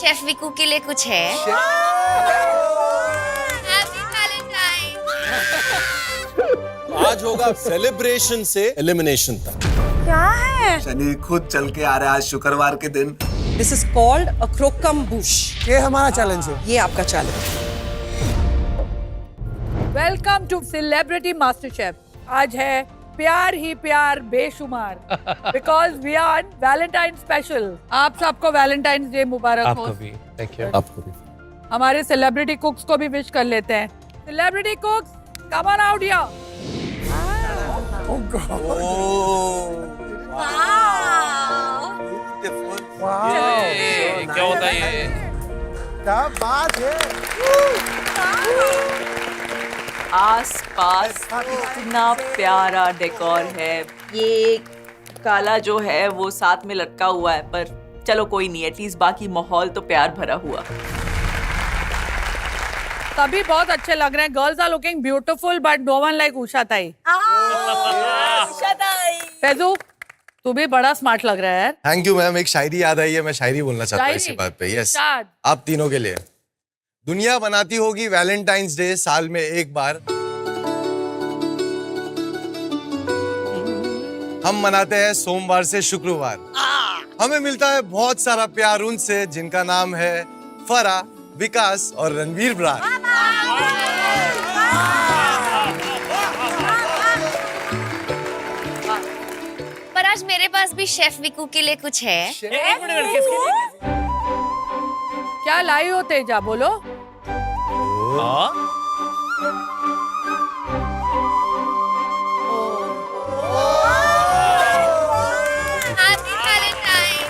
Chef विकू के लिए कुछ है? Happy Valentine. आज होगा सेलिब्रेशन से एलिमिनेशन तक। क्या है? शनि खुद चल के आ रहा है आज शुक्रवार के दिन। This is called a croquembouche. ये हमारा चैलेंज है। ये आपका challenge. Welcome to celebrity master chef. आज है प्यार ही प्यार बेशुमार, because we are Valentine special. आप सबको वैलेंटाइन डे मुबारक हो। आपको भी, थैंक यू। आपको भी। हमारे सेलिब्रिटी कुक्स को भी विश कर लेते हैं। Celebrity कुक्स, come on out here. ये क्या होता है ये? क्या बात है। आस-पास इतना प्यारा डेकोर है। ये काला जो है वो साथ में लटका हुआ है, पर चलो कोई नहीं, एटलीस्ट बाकी माहौल तो प्यार भरा हुआ। सभी बहुत अच्छे लग रहे हैं। Girls are looking beautiful but no one like Usha Tai. Faizu, तू भी बड़ा स्मार्ट लग रहा है यार। Thank you ma'am. एक शायरी याद आई है, मैं शायरी बोलना चाहता हूँ इसी बात पे। यस, आप तीनों के लिए। दुनिया बनाती होगी वैलेंटाइंस डे साल में एक बार, हम मनाते हैं सोमवार से शुक्रवार। हमें मिलता है बहुत सारा प्यार उनसे जिनका नाम है फरा, विकास और रणवीर ब्रार। पर आज मेरे पास भी शेफ विकू के लिए कुछ है। क्या लाई हो तेजा, बोलो। Happy Valentine.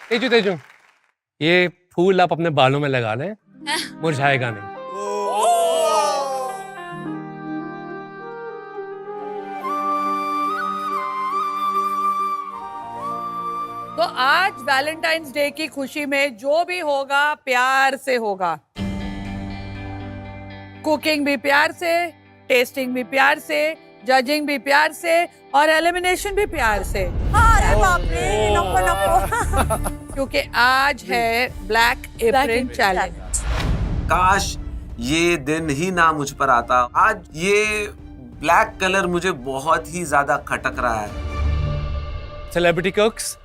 तेजू तेजू, ये फूल आप अपने बालों में लगा लें, मुरझाएगा नहीं। तो आज वैलेंटाइंस डे की खुशी में जो भी होगा प्यार से होगा। कुकिंग भी प्यार से, टेस्टिंग भी प्यार से, जजिंग भी प्यार से और एलिमिनेशन भी प्यार से। अरे बाप रे, नको नको। क्योंकि आज है ब्लैक एप्रन चैलेंज। काश ये दिन ही ना मुझ पर आता। आज ये ब्लैक कलर मुझे बहुत ही ज्यादा खटक रहा है। सेलिब्रिटी कुक्स,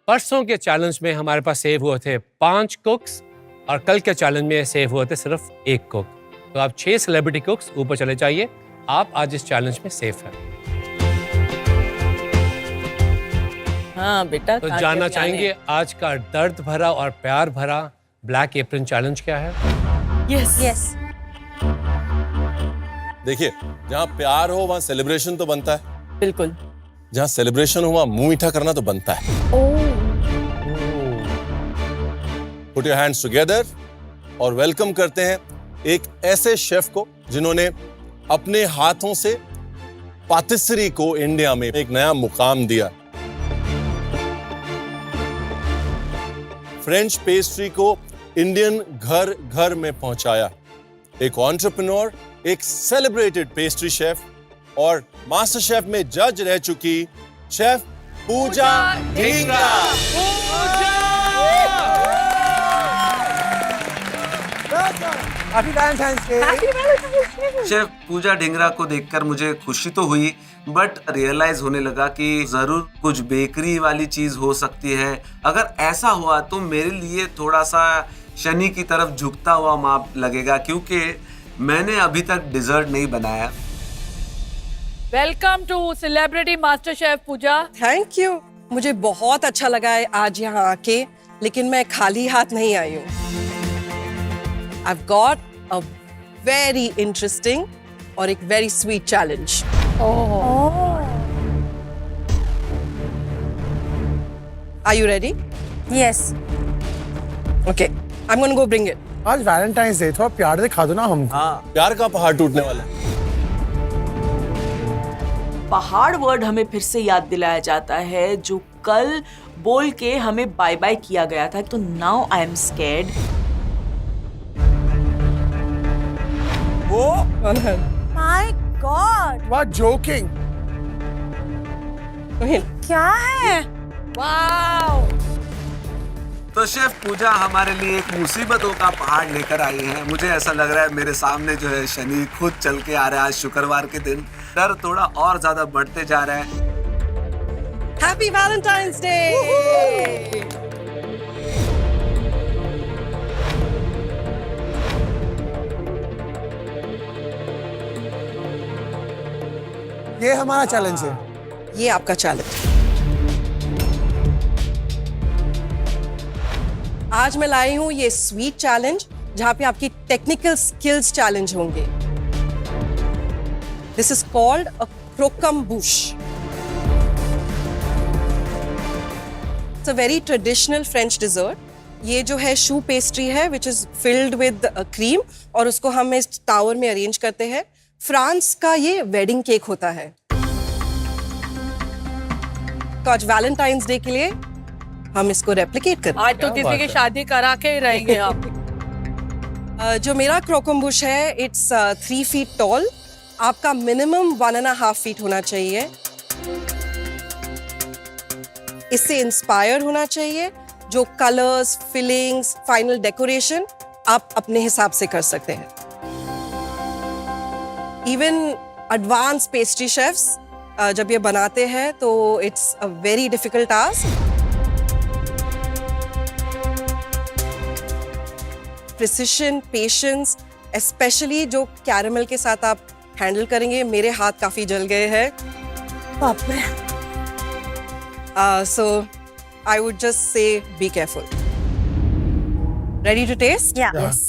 परसों के चैलेंज में हमारे पास सेव हुए थे 5 कुक्स और कल के चैलेंज में सेव हुए थे सिर्फ 1 कुक। तो आप 6 सेलिब्रिटी कुक्स ऊपर चले जाइए। आप आज इस चैलेंज में सेफ हैं। हाँ बेटा, तो जानना चाहेंगे आज का दर्द भरा और प्यार भरा ब्लैक एप्रन चैलेंज क्या है? Yes yes. देखिए, जहाँ प्यार हो वहाँ सेलिब्रेशन तो बनता है। बिल्कुल। जहाँ सेलिब्रेशन हो वहाँ मुंह मीठा करना तो बनता है। पुट योर हैंड्स टुगेदर और वेलकम करते हैं एक ऐसे शेफ को जिन्होंने अपने हाथों से पातिसरी को इंडिया में एक नया मुकाम दिया। फ्रेंच पेस्ट्री को इंडियन घर घर में पहुंचाया। एक एंटरप्रेन्योर, एक सेलिब्रेटेड पेस्ट्री शेफ और मास्टर शेफ में जज रह चुकी chef Pooja Dhingra. Happy Valentine's day. Chef Pooja Dhingra को देखकर मुझे खुशी तो हुई, बट रियलाइज होने लगा कि जरूर कुछ बेकरी वाली चीज हो सकती है। अगर ऐसा हुआ तो मेरे लिए थोड़ा सा शनि की तरफ झुकता हुआ माप लगेगा, क्योंकि मैंने अभी तक डिजर्ट नहीं बनाया। Welcome to celebrity master chef Pooja. Thank you. मुझे बहुत अच्छा लगा है आज यहाँ आके, लेकिन मैं खाली हाथ नहीं आई हूँ। I've got a very interesting और एक very sweet challenge. Are you ready? Yes. Okay, I'm gonna go bring it. आज वैलेंटाइंस डे, थोड़ा प्यार दिखा दो ना हमको। प्यार का पहाड़ टूटने वाला है। पहाड़ वर्ड हमें फिर से याद दिलाया जाता है, जो कल बोल के हमें बाय बाय किया गया था। तो नाउ आई एम स्कैर्ड। वो माय गॉड, वाह जोकिंग। Rohin, क्या है? वाओ। तो शेफ पूजा हमारे लिए एक मुसीबतों का पहाड़ लेकर आई है। मुझे ऐसा लग रहा है मेरे सामने जो है शनि खुद चल के आ रहा है आज शुक्रवार के दिन। डर थोड़ा और ज्यादा बढ़ते जा रहा है। Happy Valentine's Day! ये हमारा चैलेंज है। ये आपका चैलेंज। आज मैं लाई हूं ये स्वीट चैलेंज, जहां पे आपकी टेक्निकल स्किल्स चैलेंज होंगे। This is called a croquembouche. It's a very traditional French dessert. ये जो है शू पेस्ट्री है which is filled with cream, और उसको हम इस टावर में अरेंज करते हैं। फ्रांस का ये वेडिंग केक होता है। तो आज वैलेंटाइंस डे के लिए हम इसको रेप्लिकेट करते हैं। आज तो किसी की शादी करा के ही रहेंगे आप। जो मेरा क्रोकम्बुश है इट्स 3 feet टॉल। आपका मिनिमम 1.5 feet होना चाहिए। इससे इंस्पायर होना चाहिए। जो कलर्स, फिलिंग्स, फाइनल डेकोरेशन आप अपने हिसाब से कर सकते हैं। इवन एडवांस पेस्ट्री शेफ्स जब ये बनाते हैं तो it's a very difficult task. Precision, patience, specially जो कैरेमल के साथ आप हैंडल करेंगे। मेरे हाथ काफी जल गए हैं। बाप रे। So I would just say be careful. Ready to taste? Yeah. Yes.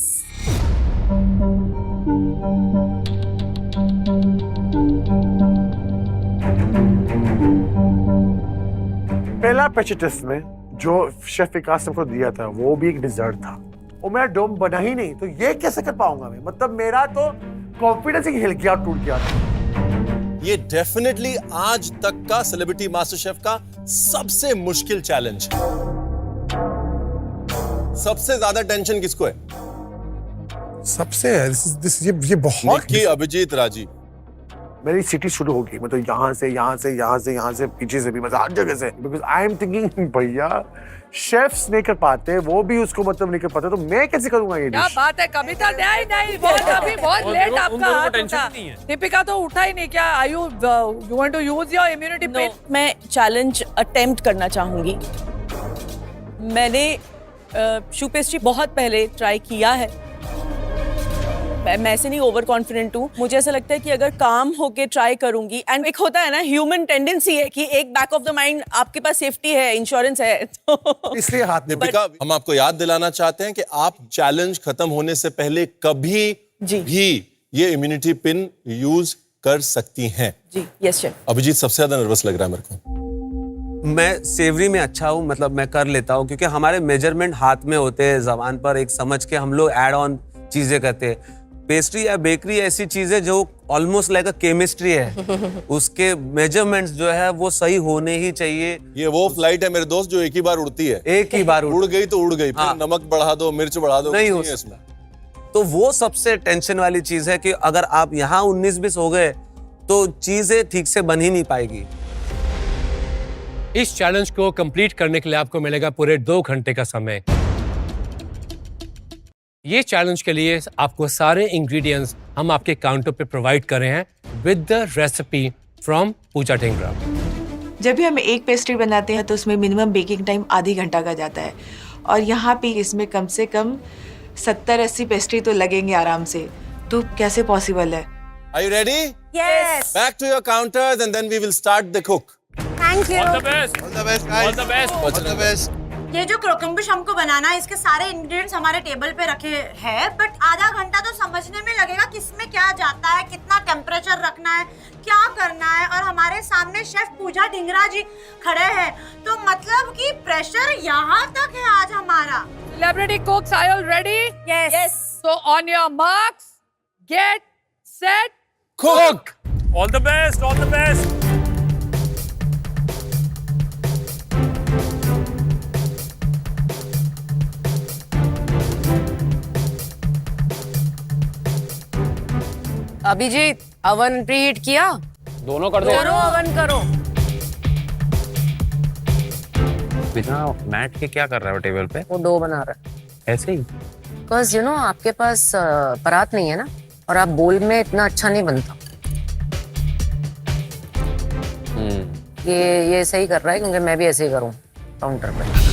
पहला प्रेशर टेस्ट में जो शेफ विकास ने को दिया था वो भी एक डिजर्ट था, और मेरा डोम बना ही नहीं, तो ये कैसे कर पाऊंगा मैं? मतलब मेरा तो कॉन्फिडेंस ही हिल गया, टूट गया। ये डेफिनेटली आज तक का सेलिब्रिटी मास्टर शेफ का सबसे मुश्किल चैलेंज है। सबसे ज्यादा टेंशन किसको है? सबसे ये बहुत निक्की, अभिजीत, राजीव। मेरी सिटी शुरू होगी, मतलब यहाँ से पीछे से भी, मतलब हर जगह से। बिकॉज आई एम थिंकिंग भैया शेफ्स नहीं कर पाते, वो भी उसको मतलब नहीं कर पाते, तो मैं कैसे करूंगा ये क्या डिश? बात है कविता? नहीं अभी बहुत लेट आपका हाथ उठा। दीपिका तो उठा ही नहीं। क्या you want to use your immunity pin? मैं चैलेंज अटेम्प्ट करना चाहूंगी। मैंने शू पेस्ट्री बहुत पहले ट्राई किया है। मैं ऐसे नहीं ओवर कॉन्फिडेंट हूँ। मुझे ऐसा लगता है कि अगर काम होके ट्राई करूंगी, एंड एक होता है ना ह्यूमन टेंडेंसी है कि एक बैक ऑफ द माइंड आपके पास सेफ्टी है, इंश्योरेंस है, तो इसलिए हाथ में। दीपिका, हम आपको याद दिलाना चाहते हैं कि आप चैलेंज खत्म होने से पहले कभी भी ये इम्यूनिटी पिन यूज कर सकती हैं। जी यस शेफ। अभिजीत सबसे ज्यादा नर्वस लग रहा है मेरे को। मैं सेवरी में अच्छा हूँ, मतलब मैं कर लेता हूँ क्योंकि हमारे मेजरमेंट हाथ में होते हैं, जबान पर एक समझ के हम लोग ऐड ऑन चीजें करते हैं। पेस्ट्री या बेकरी ऐसी चीज है जो ऑलमोस्ट लाइक अ केमिस्ट्री है। उसके मेजरमेंट्स जो है वो सही होने ही चाहिए। ये वो फ्लाइट है मेरे दोस्त जो एक ही बार उड़ती है। एक ही बार उड़ गई तो उड़ गई, फिर हाँ। नमक बढ़ा दो, मिर्च बढ़ा दो, नहीं कुछ हो है इसमें। तो वो सबसे टेंशन वाली चीज है कि अगर आप यहाँ 19-20 हो गए तो चीजें ठीक से बन ही नहीं पाएगी। इस चैलेंज को कंप्लीट करने के लिए आपको मिलेगा पूरे 2 घंटे का समय। ये चैलेंज के लिए आपको सारे इंग्रेडिएंट्स हम आपके काउंटर पे प्रोवाइड कर रहे हैं विद द रेसिपी फ्रॉम पूजा ढिंगरा। जब भी हम एक पेस्ट्री बनाते हैं तो उसमें मिनिमम बेकिंग टाइम आधी घंटा का जाता है, और यहाँ पे इसमें कम से कम 70-80 पेस्ट्री तो लगेंगे आराम से। तो कैसे पॉसिबल है? Are you ready? Yes. Back to your counters and then we will start the cook. Thank you. All the best guys. All the best. All the best. ये जो क्रोकम्बुश हमको बनाना है, इसके सारे इंग्रेडिएंट्स हमारे टेबल पे रखे हैं, बट आधा घंटा तो समझने में लगेगा किसमें क्या जाता है, कितना टेम्परेचर रखना है, क्या करना है। और हमारे सामने शेफ पूजा ढिंगरा जी खड़े हैं, तो मतलब कि प्रेशर यहाँ तक है आज हमारा। Celebrity cooks, are you ready? Yes. So on your marks, get set, Cook! All the best. All the best. Abhijeet, oven preheat किया? दोनों कर दो। दोनों अवन करो। बिना मैट के क्या कर रहा है टेबल पे? वो डो बना रहा है। ऐसे ही? बिकॉज आपके पास परात नहीं है ना, और आप बोल में इतना अच्छा नहीं बनता। ये सही कर रहा है, क्योंकि मैं भी ऐसे ही करूँ काउंटर पे।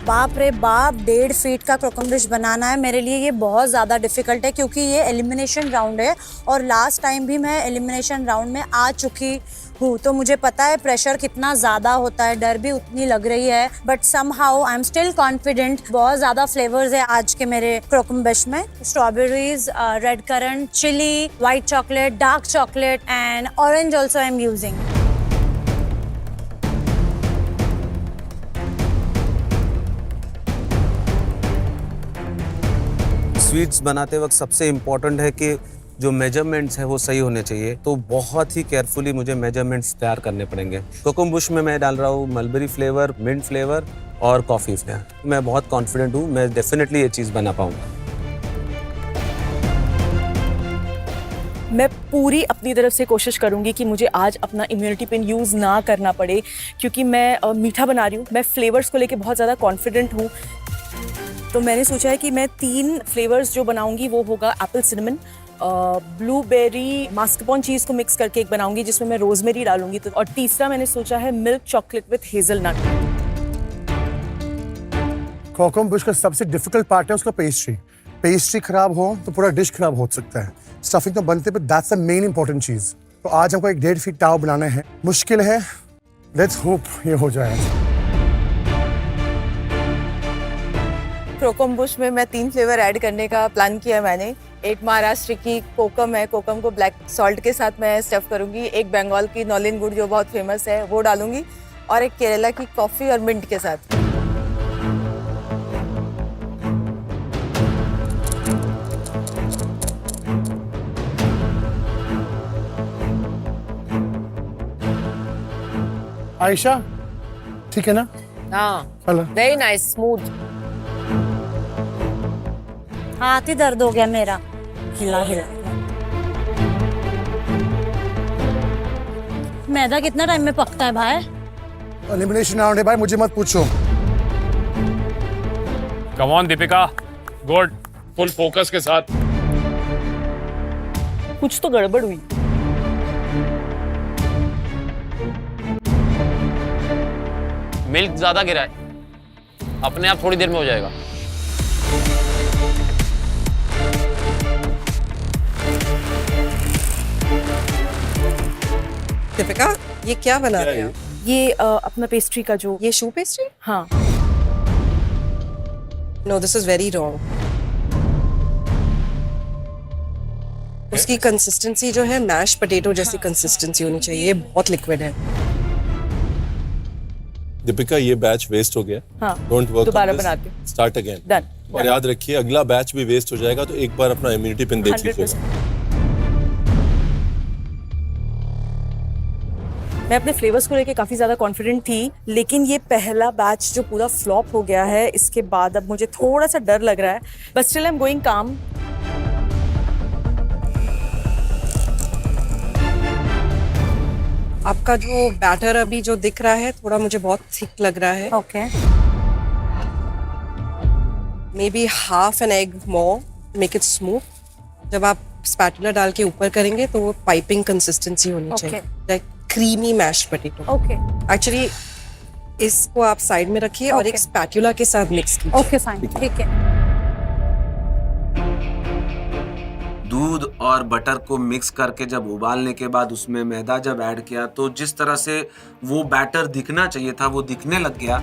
बाप रे बाप, 1.5 फीट का क्रोकम बनाना है मेरे लिए। ये बहुत ज़्यादा डिफिकल्ट है क्योंकि ये एलिमिनेशन राउंड है और लास्ट टाइम भी मैं एलिमिनेशन राउंड में आ चुकी हूँ, तो मुझे पता है प्रेशर कितना ज़्यादा होता है, डर भी उतनी लग रही है, but somehow I am still confident. बहुत ज़्यादा फ्लेवर्स है आज के मेरे क्रोकम बिश में। Strawberries, red currant, chilli, white chocolate, dark chocolate and orange also I am using. Sweets बनाते वक्त सबसे इम्पोर्टेंट है कि जो मेजरमेंट्स है वो सही होने चाहिए, तो बहुत ही केयरफुली मुझे मेजरमेंट्स तैयार करने पड़ेंगे। कोकम बुश में मैं डाल रहा हूँ मलबेरी फ्लेवर, मिंट फ्लेवर और कॉफ़ी फ्लेवर। मैं बहुत कॉन्फिडेंट हूँ, मैं डेफिनेटली ये चीज़ बना पाऊँगा। मैं पूरी अपनी तरफ से कोशिश करूंगी कि मुझे आज अपना इम्यूनिटी पिन यूज़ ना करना पड़े, क्योंकि मैं मीठा बना रही हूँ। मैं फ्लेवर्स को लेके बहुत ज़्यादा कॉन्फिडेंट हूँ, तो मैंने सोचा है कि मैं 3 फ्लेवर्स जो बनाऊंगी वो होगा एप्पल सिनेमन, ब्लूबेरी, मास्करपोन चीज़ को मिक्स करके एक बनाऊंगी जिसमें मैं रोजमेरी डालूंगी, तो और तीसरा मैंने सोचा है milk chocolate with hazelnut. Kokum Bush का सबसे डिफिकल्ट पार्ट है उसका पेस्ट्री। पेस्ट्री खराब हो तो पूरा डिश खराब हो सकता है। स्टफिंग तो बनते पर दैट्स द मेन इंपॉर्टेंट चीज। तो आज हमको एक 1.5 फीट टाव बनाना है, मुश्किल है, लेट्स होप ये हो जाए। क्रोकम बुश में मैं 3 फ्लेवर ऐड करने का प्लान किया मैंने। एक महाराष्ट्र की कोकम है, कोकम को ब्लैक सॉल्ट के साथ मैं स्टफ करूंगी। एक बंगाल की नॉलिन गुड़ जो बहुत फेमस है वो डालूंगी, और एक केरला की कॉफी और मिंट के साथ। आयशा ठीक है ना? हाँ, हेलो। Very nice, smooth. हाथ ही दर्द हो गया मेरा, हिला हिला। मैदा कितना टाइम में पकता है भाई? एलिमिनेशन राउंड है भाई, मुझे मत पूछो। Come on Deepika, good, full focus के साथ। कुछ तो गड़बड़ हुई। मिल्क ज्यादा गिरा है, अपने आप थोड़ी देर में हो जाएगा। दीपिका, ये क्या बना रहे हैं? ये अपना पेस्ट्री का जो ये शू पेस्ट्री? हाँ। No, this is very wrong. उसकी कंसिस्टेंसी जो है मैश पोटैटो जैसी कंसिस्टेंसी होनी चाहिए, ये बहुत लिक्विड है। दीपिका, ये बैच वेस्ट हो गया। हाँ, डोंट वर्क, दोबारा बनाते हैं। Start again. डन। और याद रखिए अगला बैच भी वेस्ट हो जाएगा, तो एक बार अपना इम्यूनिटी पिन देख लीजिएगा। मैं अपने फ्लेवर्स को लेके काफी ज्यादा कॉन्फिडेंट थी, लेकिन ये पहला बैच जो पूरा फ्लॉप हो गया है, इसके बाद अब मुझे थोड़ा सा डर लग रहा है, but still I am going काम। आपका जो बैटर अभी जो दिख रहा है थोड़ा मुझे बहुत थिक लग रहा है। Okay. May be half an egg more, make it smooth. जब आप स्पैटुला डाल के ऊपर करेंगे तो वो पाइपिंग कंसिस्टेंसी होनी चाहिए, like creamy mashed potato. Okay. Actually इसको आप साइड में रखिए और एक स्पैटुला के साथ मिक्स कीजिए। ओके फाइन, ठीक है। दूध और बटर को मिक्स करके जब उबालने के बाद उसमें मैदा जब ऐड किया, तो जिस तरह से वो बैटर दिखना चाहिए था वो दिखने लग गया।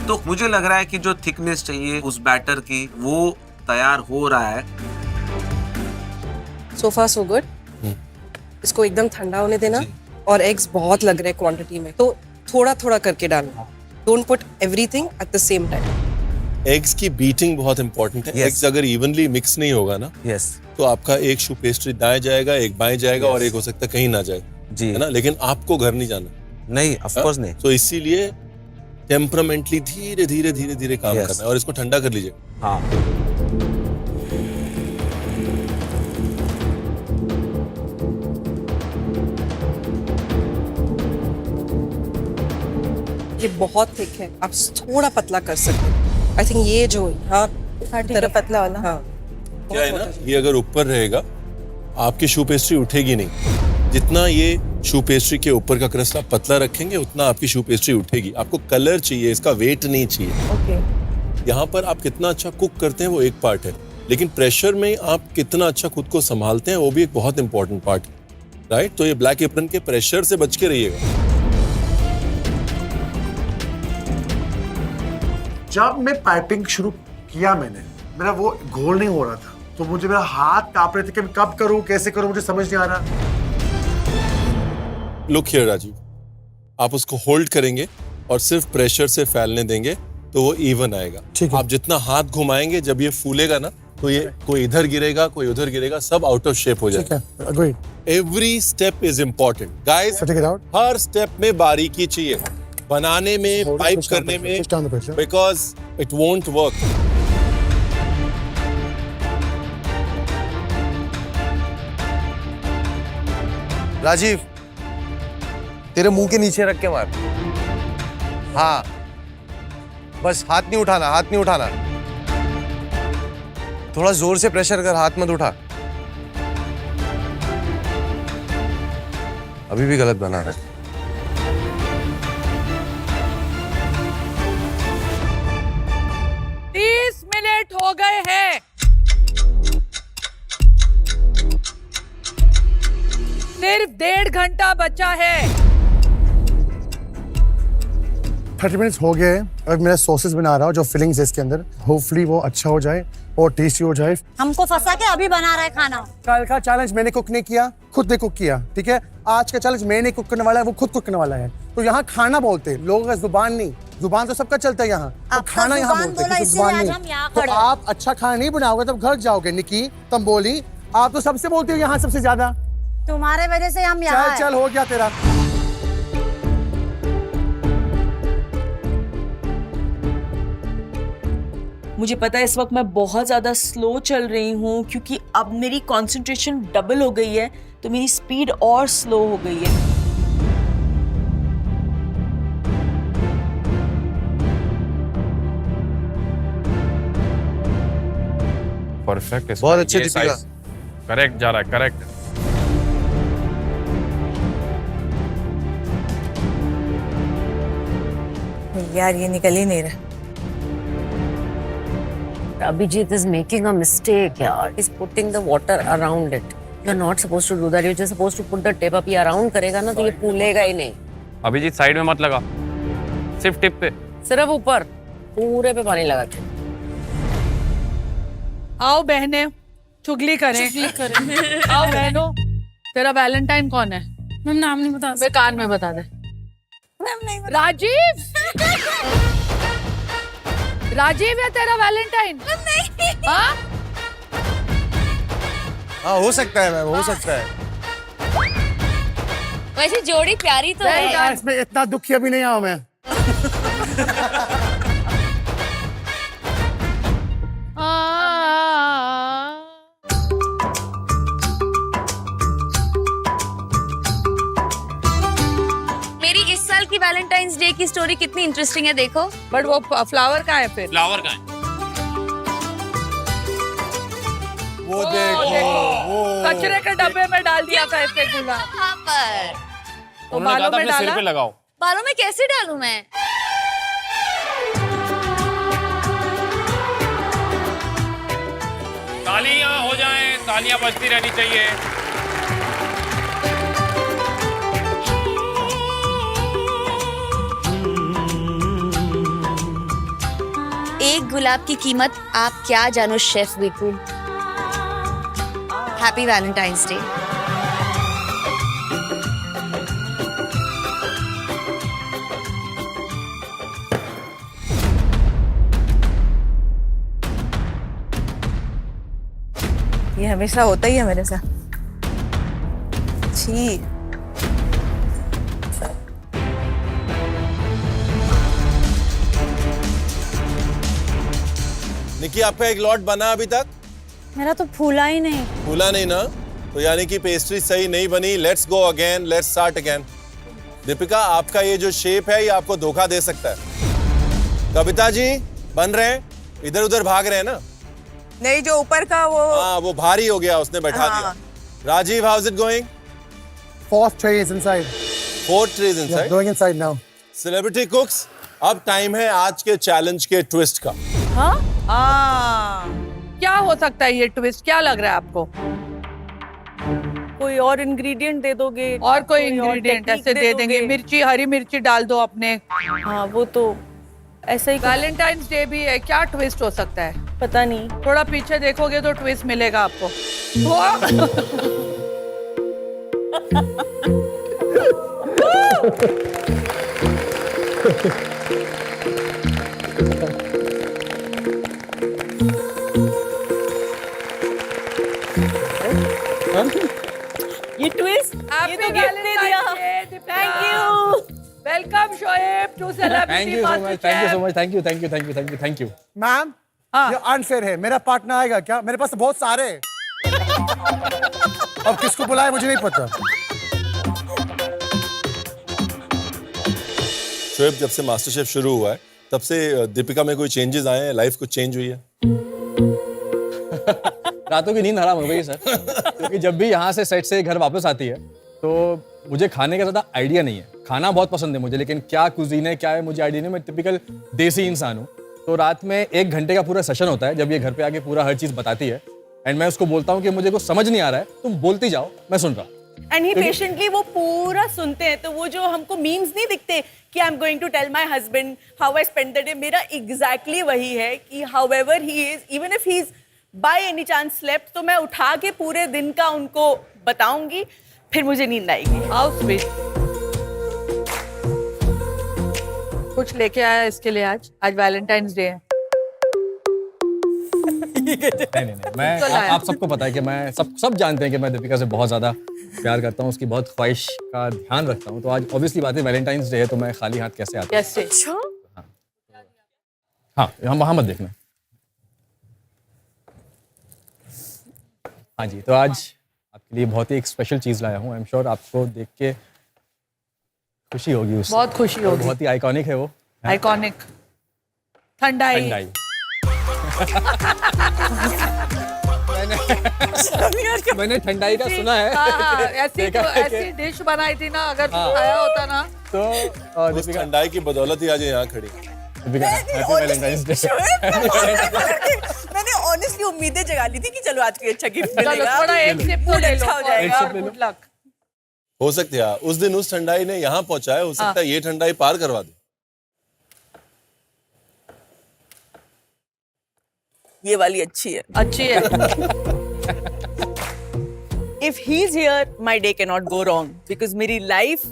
तो मुझे लग रहा है कि जो थिकनेस चाहिए उस बैटर की वो तैयार हो रहा है। सो फार सो गुड। इसको एकदम ठंडा होने देना, और एग्स बहुत लग रहे हैं क्वांटिटी में, तो थोड़ा थोड़ा करके डालना। Don't put everything at the same time. Eggs की बीटिंग बहुत इंपॉर्टेंट है। एग्स अगर इवनली मिक्स नहीं होगा ना, तो आपका एक शू पेस्ट्री दाएं जाएगा, एक बाएं जाएगा, और एक हो सकता है कहीं ना जाए, जी है ना। लेकिन आपको घर नहीं जाना, नहीं, ऑफ कोर्स नहीं। तो इसीलिए टेम्परामेंटली धीरे धीरे धीरे धीरे काम Yes. करना है और इसको ठंडा कर लीजिए। हाँ। ये बहुत थिक है, आप थोड़ा पतला कर सकते हैं। आई थिंक ये जो हाँ तरफ पतला वाला। हाँ क्या है ना, ये अगर ऊपर रहेगा आपकी शू पेस्ट्री उठेगी नहीं। जितना ये शू पेस्ट्री के ऊपर का क्रस्ट आप पतला रखेंगे उतना आपकी शू पेस्ट्री उठेगी। आपको कलर चाहिए, इसका वेट नहीं चाहिए। ओके। यहाँ पर आप कितना अच्छा कुक करते हैं वो एक पार्ट है, लेकिन प्रेशर में आप कितना अच्छा खुद को संभालते हैं वो भी एक बहुत इंपॉर्टेंट पार्ट है, राइट? तो ये ब्लैक एप्रन के प्रेशर से बच के रहिएगा। जब मैं पाइपिंग शुरू किया मेरा वो घोल नहीं हो रहा था, तो मुझे मेरा हाथ कांप रहे थे कि मैं कब करूं, कैसे करूं, मुझे समझ नहीं आ रहा। लुक हियर राजीव, आप उसको होल्ड करेंगे और सिर्फ प्रेशर से फैलने देंगे तो वो इवन आएगा। आप जितना हाथ घुमाएंगे जब ये फूलेगा ना तो ये कोई इधर गिरेगा कोई उधर गिरेगा, सब आउट ऑफ शेप हो जाएगा। Every step is important guys, हर स्टेप में बारीकी चाहिए बनाने में, पाइप करने में, because it won't work. Rajeev, तेरे मुंह के नीचे रख के मार। हाँ, बस हाथ नहीं उठाना, हाथ नहीं उठाना। थोड़ा जोर से प्रेशर कर, हाथ मत उठा। अभी भी गलत बना रहा है। 30 मिनट हो गए हैं। सिर्फ 1.5 घंटा बचा है। 30 मिनट्स हो गए। अब मेरा सॉसेस बना रहा हूँ, जो फिलिंग्स है इसके अंदर, होपफुली वो अच्छा हो जाए और टेस्टी हो जाए। हमको फंसा के अभी बना रहा है खाना। कल का चैलेंज मैंने कुक नहीं किया, खुद ने कुक किया, ठीक है? आज का चैलेंज मैंने कुक करने वाला है, वो खुद कुक करने वाला है। तो यहाँ खाना बोलते हैं, लोगों का जुबान नहीं। जुबान तो सबका चलता है यहाँ, तो खाना यहाँ बोलते हैं, जुबान नहीं। तो आप अच्छा खाना नहीं बनाओगे तब घर जाओगे। निकी, तुम बोली, आप तो सबसे बोलते हो यहाँ सबसे ज्यादा। तुम्हारे वजह से हम यहाँ चल हो गया तेरा। मुझे पता है इस वक्त मैं बहुत ज़्यादा स्लो चल रही हूँ क्योंकि अब मेरी कंसंट्रेशन डबल हो गई है, तो मेरी स्पीड और स्लो हो गई है। परफेक्ट, बहुत अच्छे दीपिका। करेक्ट जा रहा है, करेक्ट। यार ये निकल ही नहीं रहा। Abhijit is making a mistake, yaar. He's putting the water around it. You're not supposed to do that. You're just supposed to put the tip up. ये around करेगा ना तो ये फूलेगा ही नहीं। अभिजीत साइड में मत लगा, सिर्फ टिप पे। सिर्फ ऊपर, पूरे पे पानी लगा के। आओ बहने, चुगली करें। आओ बहनों, तेरा वैलेंटाइन कौन है? मैम नाम नहीं बता मैं कान में बता दे। मैम नहीं राजीव, राजीव है तेरा वैलेंटाइन? नहीं। हाँ? हाँ, हो सकता है मैम, हो सकता है। वैसे जोड़ी प्यारी तो है। इसमें इतना दुखी अभी नहीं आया मैं। मेरी इस साल की वैलेंटाइंस डे की स्टोरी कितनी इंटरेस्टिंग है देखो। बट वो फ्लावर का है फिर। फ्लावर का है। वो देखो, वो कचरे के डब्बे में डाल दिया था इसके गुलाब। यहाँ पर तो उन्होंने कहा बालों था में अपने सिर डाला? पे लगाओ। बालों में कैसे डालूं मैं? तालियां हो जाएं, तालियां बजती रहनी चाहिए। एक गुलाब की कीमत आप क्या जानो chef Viku. Happy Valentine's day. ये हमेशा होता ही है मेरे साथ। छी। निकी, आपका एक लॉट बना अभी तक? मेरा तो फूला ही नहीं। फूला नहीं ना? तो यानी कि पेस्ट्री सही नहीं बनी। Let's go again, let's start again. Deepika, आपका ये जो शेप है ये आपको धोखा दे सकता है। कविता जी बन रहे हैं, इधर उधर भाग रहे हैं ना? नहीं, जो ऊपर का वो हाँ, वो भारी हो गया, उसने बैठा दिया। Rajeev, how is it going? 4th tray is inside. 4 trays inside. Going inside now. Celebrity कुक्स, अब टाइम है आज के चैलेंज के ट्विस्ट का। क्या हो सकता है ये ट्विस्ट? क्या लग रहा है आपको? कोई और इंग्रेडिएंट दे दोगे? और कोई इंग्रेडिएंट ऐसे दे देंगे? मिर्ची, हरी मिर्ची डाल दो अपने। हाँ, वो तो ऐसा ही। वैलेंटाइंस डे भी है, क्या ट्विस्ट हो सकता है? पता नहीं। थोड़ा पीछे देखोगे तो ट्विस्ट मिलेगा आपको। ये ट्विस्ट, ये तो गिफ्ट दे दिया। Thank you. Welcome Shoaib to celebrity Thank you so much. Thank you so much. Thank you. Thank you. Thank you. Thank you. Thank you. Ma'am, ये अनफेयर है। मेरा पार्टनर आएगा क्या? मेरे पास तो बहुत सारे हैं। अब किसको बुलाए मुझे नहीं पता। शोएब, जब से मास्टर शेफ शुरू हुआ है तब से दीपिका में कोई चेंजेस आए हैं? लाइफ कुछ चेंज हुई है? रातों की नींद हराम हो गई सर, क्योंकि जब भी यहाँ से सेट से घर वापस आती है तो मुझे खाने का ज़्यादा आइडिया नहीं है। खाना बहुत पसंद है मुझे, लेकिन क्या कुजीन है क्या है मुझे आइडिया नहीं। मैं टिपिकल देसी इंसान हूँ। तो रात में 1 घंटे का पूरा सेशन होता है जब ये घर पे आके पूरा हर चीज़ बताती है, एंड मैं उसको बोलता हूँ कि मुझे कुछ समझ नहीं आ रहा है, तुम बोलती जाओ, मैं सुन रहा हूँ। एंड ही पेशेंटली वो पूरा सुनते हैं। तो वो जो हमको मीम्स नहीं दिखते कि I am going to tell my husband how I spend the day, मेरा एग्जैक्टली वही है कि however he is, even if he is by any chance slept, तो मैं उठा के पूरे दिन का उनको बताऊंगी, फिर मुझे नींद आएगी। How sweet. कुछ लेके आया इसके लिए आज वैलेंटाइंस डे है। नहीं, मैं आप सबको पता है कि मैं सब जानते हैं कि मैं दीपिका से बहुत ज़्यादा प्यार करता हूँ, उसकी बहुत ख्वाहिश का ध्यान रखता हूँ। तो आज ऑब्वियसली बात है वैलेंटाइंस डे है, तो मैं खाली हाथ कैसे आता हूँ? कैसे? हाँ, हम वहाँ मत देखना। हाँ जी, तो आज आपके लिए बहुत ही एक स्पेशल चीज़ लाया हूँ। आई एम श्योर आपको देख के खुशी होगी उससे। बहुत खुशी होगी। बहुत ही आइकॉनिक है वो। आइकॉनिक ठंडाई। मैंने ठंडाई का सुना है। ऐसी डिश बनाई थी ना, अगर आया होता ना तो उस ठंडाई की बदौलत ही आज यहाँ खड़ी। Happy Valentine's day. मैंने ऑनेस्टली उम्मीदें जगा ली थी कि चलो आज कोई अच्छा गिफ्ट चलो मिलेगा, थोड़ा एक सिप तो ले लो, अच्छा हो जाएगा। Good luck. हो सकता है उस दिन उस ठंडाई ने यहाँ पहुंचाया, हो सकता है ये ठंडाई पार करवा दे। ये वाली अच्छी है। अच्छी है। If he's here, my day cannot go wrong because मेरी लाइफ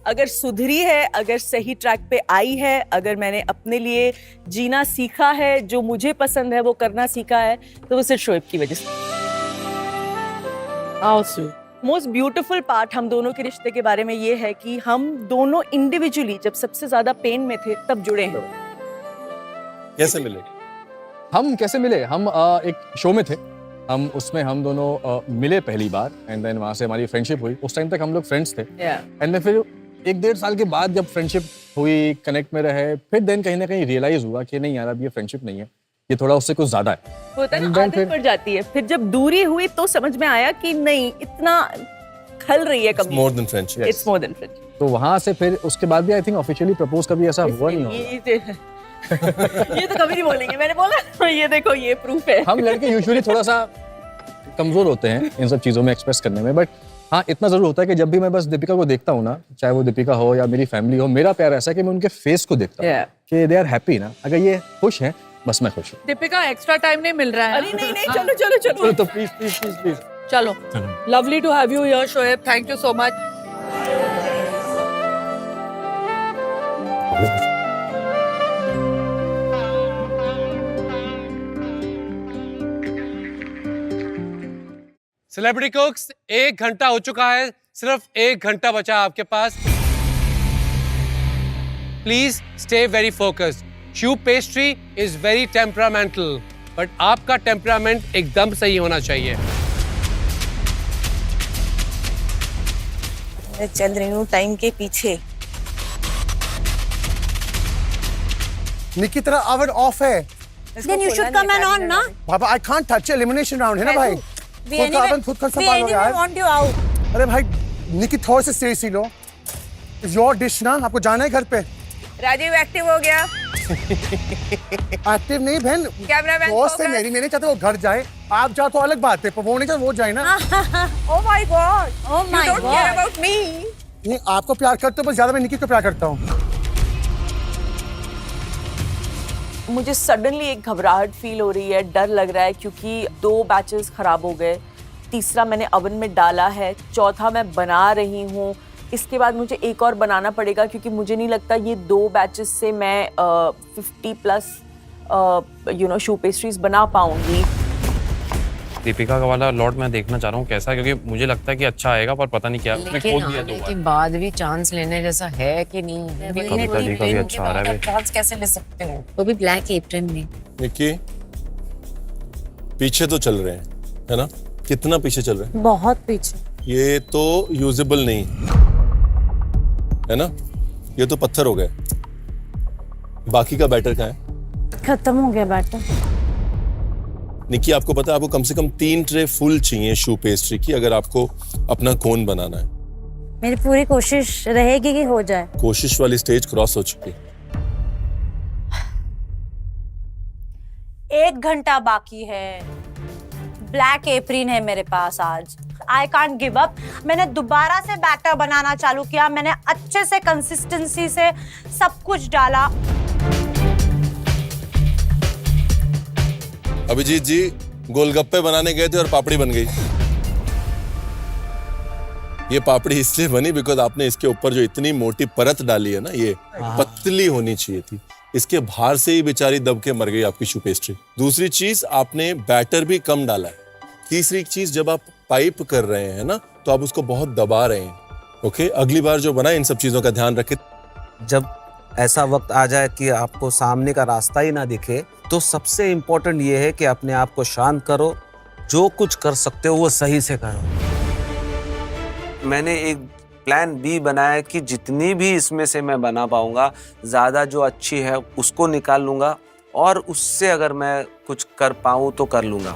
अगर सुधरी है, अगर सही ट्रैक पे आई है, अगर मैंने अपने लिए जीना सीखा है, जो मुझे पसंद है वो करना सीखा है, तो वो सिर्फ शोएब की वजह से। मोस्ट ब्यूटीफुल पार्ट हम दोनों के रिश्ते के बारे में ये है कि हम दोनों इंडिविजुअली जब सबसे ज्यादा पेन में थे तब जुड़े हैं। कैसे मिले? हम कैसे मिले? हम एक शो में थे, हम उसमें हम दोनों मिले पहली बार, एंड देन वहाँ से हमारी फ्रेंडशिप हुई। उस टाइम तक हम लोग फ्रेंड्स थे, एंड देन फिर 1-1.5 साल के बाद जब फ्रेंडशिप हुई, कनेक्ट में रहे, फिर देन कहीं ना कहीं रियलाइज हुआ कि नहीं यार, अब ये फ्रेंडशिप नहीं है, ये थोड़ा उससे कुछ ज्यादा है। होता है ना, आदत पड़ जाती है। फिर जब दूरी हुई तो समझ में आया कि नहीं, इतना खल रही है कभी। More than friendship. It's more than friendship. तो वहाँ से फिर उसके बाद भी आई थिंक ऑफिशियली प्रपोज कभी ऐसा हुआ नहीं होगा। ये तो कभी नहीं बोलेंगे, मैंने बोला ये देखो ये प्रूफ है। हम लड़के यूजुअली थोड़ा सा कमजोर होते हैं इन सब चीज़ों में एक्सप्रेस करने में, बट हाँ इतना ज़रूर होता है कि जब भी मैं बस दीपिका को देखता हूँ ना, चाहे वो दीपिका हो या मेरी फैमिली हो, मेरा प्यार ऐसा है कि मैं उनके फेस को देखता हूँ कि दे आर हैप्पी ना, अगर ये खुश हैं बस मैं खुश हूँ। दीपिका एक्स्ट्रा टाइम नहीं मिल रहा है। अरे नहीं नहीं, चलो चलो चलो तो प्लीज प्लीज प्लीज प्लीज चलो। Lovely to have you here Shoaib, thank you so much. Celebrity cooks, 1 घंटा हो चुका है, सिर्फ 1 घंटा बचा आपके पास। Please stay very focused. शू pastry is very temperamental. But आपका टेम्परामेंट एकदम सही होना चाहिए। मैं चल रही हूँ टाइम के पीछे। निकी तेरा ओवन ऑफ है। Then you should come and on, ना? पापा I can't touch elimination round है ना भाई। खुद का ओवन खुद कर संभालो यार। want you out. अरे भाई निकी थोड़ा सा seriously low. It's your dish ना, आपको जाना है घर पे। राजीव एक्टिव हो गया। एक्टिव नहीं बहन। कैमरामैन दोस्त है मेरी, मैंने चाहता वो घर जाए। आप जाओ तो अलग बात है, पर वो नहीं चाहता वो जाए ना। Oh my God! Oh my You don't care God. about me. नहीं आपको प्यार करते हो, बस ज्यादा मैं निकी को प्यार करता हूँ। मुझे सडनली एक घबराहट फील हो रही है, डर लग रहा है क्योंकि 2 बैचेस खराब हो गए, तीसरा मैंने ओवन में डाला है, चौथा मैं बना रही हूँ, इसके बाद मुझे एक और बनाना पड़ेगा क्योंकि मुझे नहीं लगता ये 2 बैचेस से मैं 50+ शू पेस्ट्रीज बना पाऊंगी। दीपिका का वाला लॉट मैं देखना चाह रहा हूँ कैसा है, क्योंकि मुझे लगता है कि अच्छा आएगा पर पता नहीं क्या। मैं लेकिन खोल दिया आने 2 के बार। बाद भी चांस लेने जैसा है कि नहीं है? कभी अच्छा आ रहा है। चांस कैसे ले सकते हो? वो भी ब्लैक एप्रन में। निकी पीछे तो चल रहे हैं, है ना? कितना पीछे चल रहे हैं? बहुत पीछे। ये तो यूजेबल नहीं है ना? ये तो पत्थर हो गए। बाकी का बैटर कहाँ है? खत्म हो गया बैटर। निकी आपको पता है आपको कम से कम 3 ट्रे फुल चाहिए शू पेस्ट्री की अगर आपको अपना कोन बनाना है। मेरी पूरी कोशिश रहेगी कि हो जाए। कोशिश वाली स्टेज क्रॉस हो चुकी। 1 घंटा बाकी है। ब्लैक एप्रिन है मेरे पास आज। I can't give up. मैंने दोबारा से बैटर बनाना चालू किया, मैंने अच्छे से कंसिस्टेंसी से सब कुछ डाला। अभिजीत जी गोलगप्पे बनाने गए थे और पापड़ी बन गई। ये पापड़ी इसलिए बनी बिकॉज आपने इसके ऊपर जो इतनी मोटी परत डाली है ना, ये पतली होनी चाहिए थी। इसके बाहर से ही बेचारी दब के मर गई आपकी शू पेस्ट्री। दूसरी चीज आपने बैटर भी कम डाला है। तीसरी चीज जब आप पाइप कर रहे हैं ना तो आप उसको बहुत दबा रहे हैं। ओके, अगली बार जो बनाए इन सब चीजों का ध्यान रखें। जब ऐसा वक्त आ जाए कि आपको सामने का रास्ता ही ना दिखे तो सबसे इम्पोर्टेंट ये है कि अपने आप को शांत करो, जो कुछ कर सकते हो वो सही से करो। मैंने एक प्लान बी बनाया कि जितनी भी इसमें से मैं बना पाऊंगा, ज़्यादा जो अच्छी है उसको निकाल लूंगा और उससे अगर मैं कुछ कर पाऊँ तो कर लूंगा।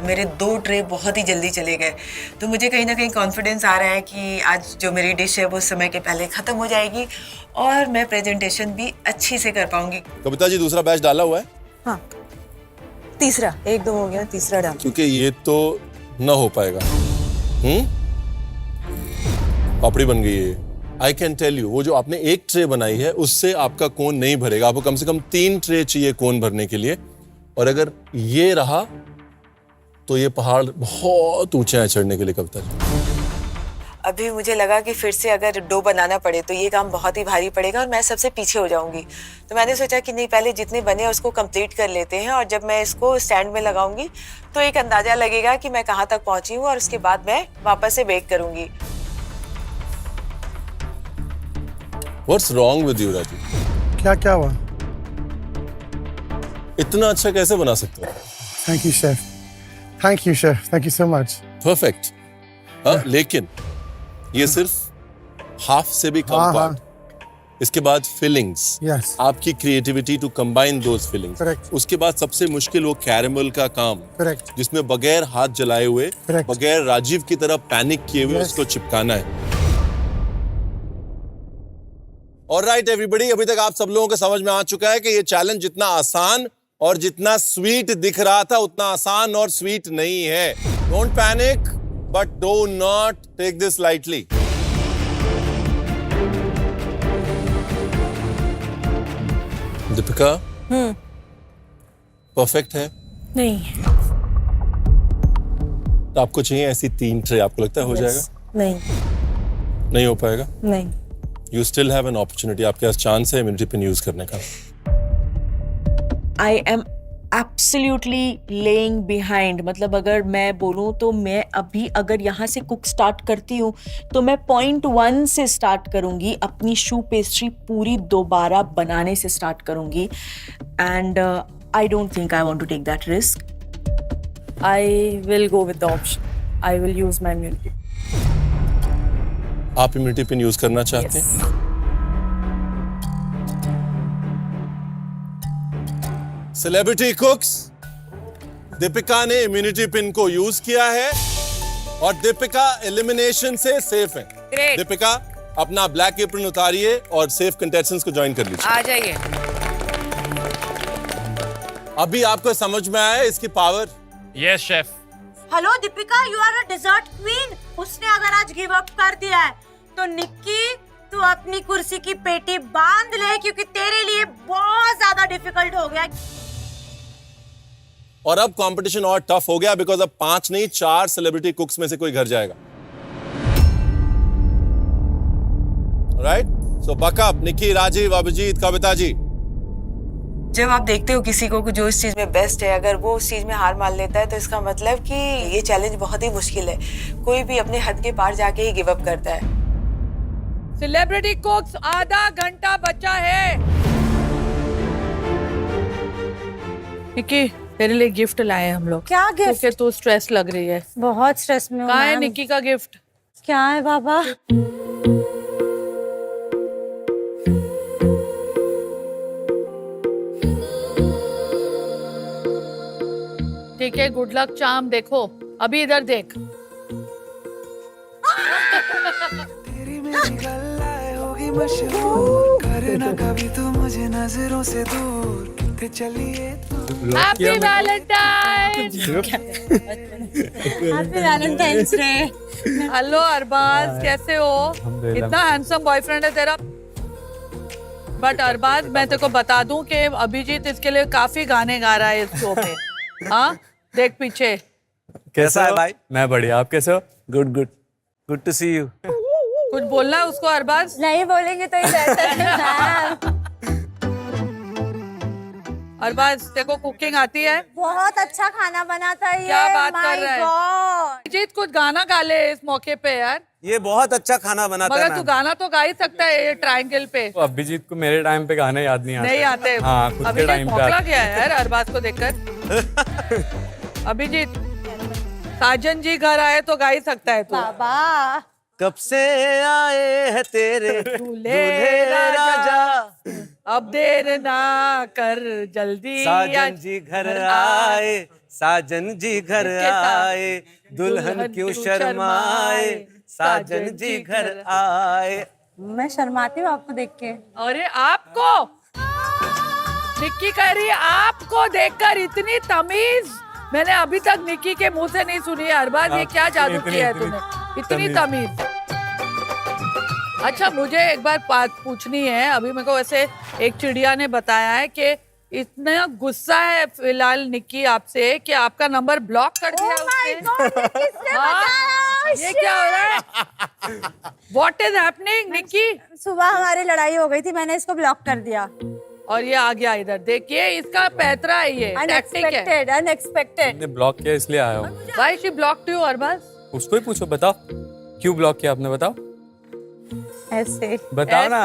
मेरे 2 ट्रे बहुत ही जल्दी चले गए, तो मुझे कहीं ना कहीं कॉन्फिडेंस आ रहा है कि आज जो मेरी डिश है वो समय के पहले ख़त्म हो जाएगी और मैं प्रेजेंटेशन भी अच्छी से कर पाऊंगी। कविता जी दूसरा बैच डाला हुआ है? हाँ, तीसरा 1-2 हो गया, तीसरा डाल। क्योंकि ये तो न हो पाएगा। पापड़ी बन गई है। आई कैन टेल यू, वो जो आपने 1 ट्रे बनाई है उससे आपका कोन नहीं भरेगा। आपको कम से कम 3 ट्रे चाहिए कोन भरने के लिए। और अगर ये रहा तो ये पहाड़ बहुत ऊंचे हैं चढ़ने के लिए। कविता जी अभी मुझे लगा कि फिर से अगर डो बनाना पड़े तो ये काम बहुत ही भारी पड़ेगा और मैं सबसे पीछे हो जाऊंगी। तो मैंने सोचा कि नहीं, पहले जितने बने उसको कंप्लीट कर लेते हैं और जब मैं इसको स्टैंड में लगाऊंगी तो एक अंदाजा लगेगा कि मैं कहाँ तक पहुंची हूँ और उसके बाद मैं वापस से बेक करूंगी। What's wrong with you, Raju? क्या हुआ? इतना अच्छा कैसे बना सकते हो? Thank you chef, thank you chef, thank you so much. Perfect. हाँ, लेकिन ये सिर्फ हाफ से भी कम पार्ट। इसके बाद फिलिंग्स, Yes. आपकी creativity to combine those fillings. Correct. उसके बाद सबसे मुश्किल वो कैरेमल का काम, Correct. जिसमें बगैर हाथ जलाए हुए, Correct. बगैर राजीव की तरह पैनिक किए हुए Yes. उसको चिपकाना है। ऑलराइट एवरीबॉडी, अभी तक आप सब लोगों को समझ में आ चुका है कि ये चैलेंज जितना आसान और जितना स्वीट दिख रहा था उतना आसान और स्वीट नहीं है। Don't panic but do not take this lightly. Deepika, perfect है? नहीं। तो आपको चाहिए ऐसी 3 ट्रे, आपको लगता है हो जाएगा? नहीं, नहीं हो पाएगा? नहीं। You still have an opportunity, आपके पास चांस है इम्यूनिटी पिन यूज करने का। I am absolutely laying behind. मतलब अगर मैं बोलूँ तो मैं अभी अगर यहाँ से कुक स्टार्ट करती हूँ तो मैं 0.1 से स्टार्ट करूँगी, अपनी शू पेस्ट्री पूरी दोबारा बनाने से स्टार्ट करूँगी। And I don't think I want to take that risk. I will go with the option. I will use my immunity. आप इम्यूनिटी पिन यूज करना चाहते हैं? सेलिब्रिटी कुक्स, दीपिका ने इम्यूनिटी पिन को यूज किया है और दीपिका एलिमिनेशन से सेफ है। Great. दीपिका अपना ब्लैक एप्रन उतारिए और सेफ कंटेस्टेंट्स को ज्वाइन कर लीजिए। आ जाइए। अभी आपको समझ में आया इसकी power? Yes chef. Hello Deepika, you are a dessert queen. उसने अगर आज गिव अप कर दिया है तो निक्की तू अपनी कुर्सी की पेटी बांध ले, क्योंकि तेरे लिए बहुत ज्यादा डिफिकल्ट हो गया। और अब कंपटीशन और टफ हो गया बिकॉज अब 5 नहीं 4 सेलिब्रिटी कुक्स में से कोई घर जाएगा। राइट? सो बकअप निक्की, राजीव, अभिजीत, कविता जी। जब आप देखते हो किसी को जो इस चीज में बेस्ट है, अगर वो उस चीज में हार मान लेता है तो इसका मतलब कि ये चैलेंज बहुत ही मुश्किल है। कोई भी अपने हद के पार जाके ही गिव अप करता है। सेलिब्रिटी कुक्स, आधा घंटा बचा है। निक्की, तेरे लिए गिफ्ट लाए हम लोग। क्या गिफ्ट? क्योंकि तू स्ट्रेस लग रही है। बहुत स्ट्रेस में हूँ। कहाँ है मैम। निक्की का गिफ्ट? क्या है बाबा? ठीक है, गुड लक चार्म। देखो अभी इधर देख। तेरी मेरी गल्लाए होगी मशहूर, करे ना कभी तू मुझे नजरों से दूर, कितने चलिए तू। Happy valentine. Happy Valentine's day. Hello Arbaaz, कैसे हो? कितना हैंडसम बॉयफ्रेंड है तेरा। बट अरबाज, मैं तेरे को बता दूं कि अभिजीत इसके लिए काफी गाने गा रहा है इस शो पे। हाँ, देख पीछे। कैसा है भाई? मैं बढ़िया, आप कैसे हो? Good good good to see you. कुछ बोलना है उसको अरबाज? नहीं बोलेंगे तो अरबाज, तेरे को कुकिंग आती है? बहुत अच्छा खाना बनाता है ये। क्या बात कर My रहा है? God। अभिजीत, कुछ गाना गा ले इस मौके पे यार। ये बहुत अच्छा खाना बनाता है मगर तू गाना तो गा ही सकता है ये ट्रायंगल पे। तो अभिजीत को मेरे टाइम पे गाने याद नहीं आते। नहीं आते। हाँ, खुद के अभिजीत टाइम पे भौंकला आते। गया है यार अरबाज को देखकर। अभिजीत, साजन जी घर आए तो गा ही सकता है तू। बाबा कब से आए हैं तेरे दूल्हे राजा, अब देर ना कर, जल्दी साजन जी घर आए, साजन जी घर आए, दुल्हन क्यों शर्माए, साजन जी घर आए। मैं शर्माती हूँ आपको देख के। अरे आपको निक्की कह रही है आपको देखकर इतनी तमीज मैंने अभी तक निक्की के मुंह से नहीं सुनी है। अरबाज, ये क्या जादू किया है तूने? इतनी तमीज। अच्छा, मुझे एक बार बात पूछनी है। अभी मेरे को ऐसे एक चिड़िया ने बताया है कि इतना गुस्सा है फिलहाल निक्की आपसे कि आपका नंबर ब्लॉक कर दिया उसने। हाँ, ये क्या हो रहा है? What is happening, Nikki? सुबह हमारी लड़ाई हो गई थी, मैंने इसको ब्लॉक कर दिया। और ये आ गया इधर। देखिए इसका पैतरा है, ये टैक्टिक है। अनएक्सपेक्टेड। मैंने ब्लॉक किया इसलिए आया हूँ। Why she blocked you, Arbaaz? उसको ही पूछो, बताओ क्यों ब्लॉक किया आपने, बताओ। ऐसे बताओ ना।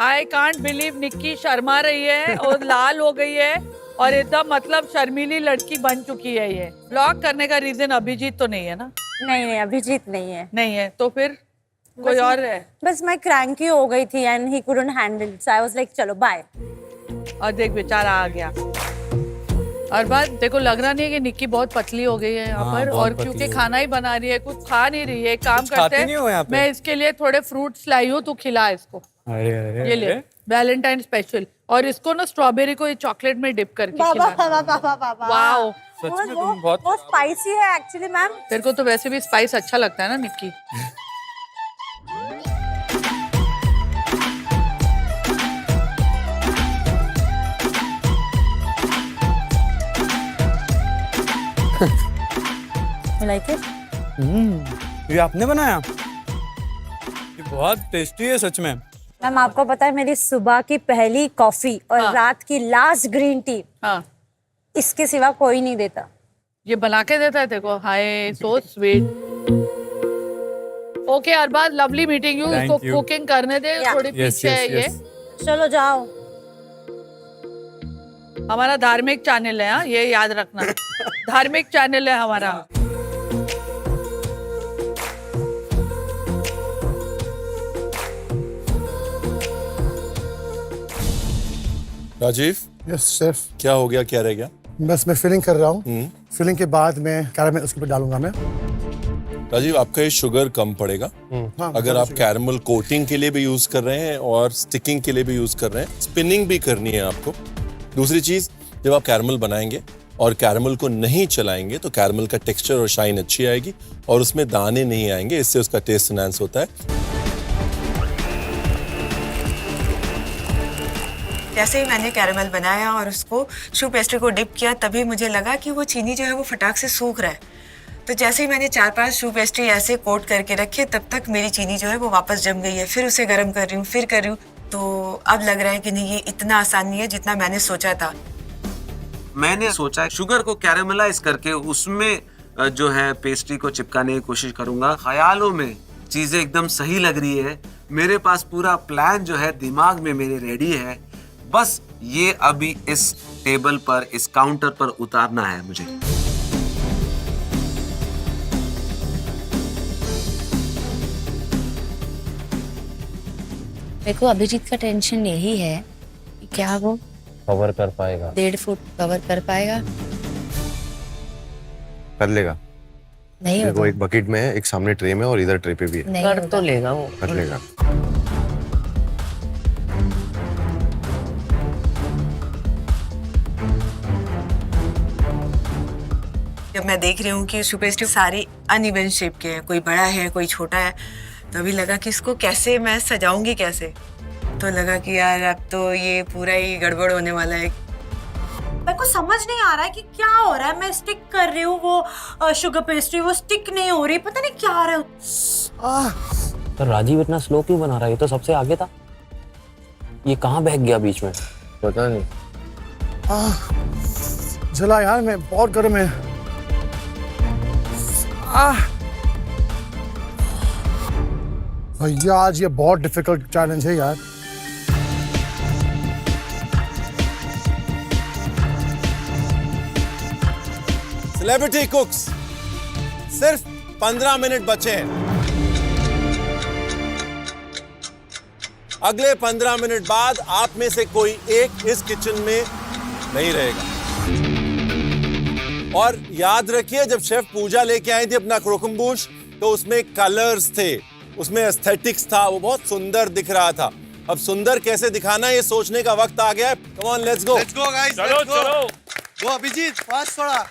I can't believe Nikki Sharma रही है और लाल हो गई है और एकदम मतलब शर्मीली लड़की बन चुकी है। ये ब्लॉक करने का रीजन अभिजीत तो नहीं है ना? नहीं, अभिजीत नहीं है। नहीं है तो फिर कोई और है? बस मैं क्रैंकी हो गई थी and he couldn't handle, so I was like चलो बाय। और देख बेचारा आ गया। अरबाज, देखो लग रहा नहीं है कि निक्की बहुत पतली हो गई है यहाँ पर, और क्योंकि खाना ही बना रही है, कुछ खा नहीं रही है। एक काम करते हैं, मैं इसके लिए थोड़े फ्रूट्स लाई हूँ, तू खिला इसको। अरे ये ले वैलेंटाइन स्पेशल। और इसको ना स्ट्रॉबेरी को ये चॉकलेट में डिप करके खिला। वाओ, सच में तुम बहुत वो स्पाइसी है एक्चुअली मैम। तेरे को तो वैसे भी स्पाइस अच्छा लगता है ना निक्की। Like it? ये आपने बनाया? ये बहुत टेस्टी है सच में। मैम, आपको पता है मेरी सुबह की पहली कॉफी और रात की लास्ट ग्रीन टी इसके सिवा कोई नहीं देता। ये बना के देता है देखो। Hi, so sweet. Okay Arbaaz, lovely meeting you. इसको कुकिंग करने दे, थोड़ी पीछे है ये। चलो जाओ। हमारा धार्मिक चैनल है, हाँ, ये याद रखना। धार्मिक चैनल है हमारा। Rajeev, yes chef. क्या हो गया, क्या रह गया? बस मैं फिलिंग कर रहा हूँ। फिलिंग के बाद मैं कैरामल उसके ऊपर डालूंगा मैं। राजीव, आपका ये शुगर कम पड़ेगा। हाँ, अगर आप कैरमल कोटिंग के लिए भी यूज कर रहे हैं और स्टिकिंग के लिए भी यूज कर रहे हैं, स्पिनिंग भी करनी है आपको। दूसरी चीज, जब आप कैरमल बनाएंगे और कैरमल को नहीं चलाएंगे तो कैरमल का टेक्सचर और शाइन अच्छी आएगी और उसमें दाने नहीं आएंगे, इससे उसका टेस्ट एनहांस होता है। जैसे ही मैंने कैरामल बनाया और उसको शू पेस्ट्री को डिप किया, तभी मुझे लगा कि वो चीनी जो है वो फटाक से सूख रहा है। तो जैसे ही मैंने 4-5 शू पेस्ट्री ऐसे कोट करके रखे, तब तक मेरी चीनी जो है वो वापस जम गई है। फिर उसे गर्म कर रही हूँ, फिर कर रही हूँ। तो अब लग रहा है कि नहीं, ये इतना आसान नहीं है जितना मैंने सोचा था। मैंने सोचा शुगर को कैरामलाइज करके उसमें जो है पेस्ट्री को चिपकाने की कोशिश करूंगा। ख्यालों में चीजें एकदम सही लग रही है। मेरे पास पूरा प्लान जो है दिमाग में मेरे रेडी है। बस ये अभी इस टेबल पर, इस काउंटर पर उतारना है मुझे। मेरे को अभिजीत का टेंशन यही है कि क्या वो कवर कर पाएगा, 1.5 फुट कवर कर पाएगा। कर लेगा। नहीं वो एक बकेट में है, एक सामने ट्रे में और इधर ट्रे पे भी है। कर तो लेगा वो, कर लेगा। जब मैं देख रही हूँ कि शू पेस्ट्री सारी अनइवन शेप के हैं, कोई बड़ा है कोई छोटा है, तो अभी लगा कि इसको कैसे मैं सजाऊंगी कैसे। तो लगा कि यार अब तो ये पूरा ही गड़बड़ होने वाला है। मेरे को समझ नहीं आ रहा है कि क्या हो रहा है। मैं स्टिक कर रही हूँ वो शुगर पेस्ट्री, वो स्टिक नहीं हो रही, पता नहीं क्या हो रहा है। तो राजीव इतना स्लो क्यों बना रहा है? ये तो सबसे आगे था, ये कहाँ बह गया बीच में? पता नहीं। जला यार, मैं बहुत गर्म है। भैया आज ये बहुत डिफिकल्ट चैलेंज है यार। सेलिब्रिटी कुक्स, सिर्फ 15 मिनट बचे हैं। अगले 15 मिनट बाद आप में से कोई एक इस किचन में नहीं रहेगा। और याद रखिए, जब शेफ पूजा लेके आई थी अपना क्रोकम्बूश, तो उसमें कलर्स थे, उसमें एस्थेटिक्स था, वो बहुत सुंदर दिख रहा था। अब सुंदर कैसे दिखाना, ये सोचने का वक्त आ गया है। Come on, let's go. Let's go guys, चलो चलो, गो अभिजीत, फास्ट थोड़ा।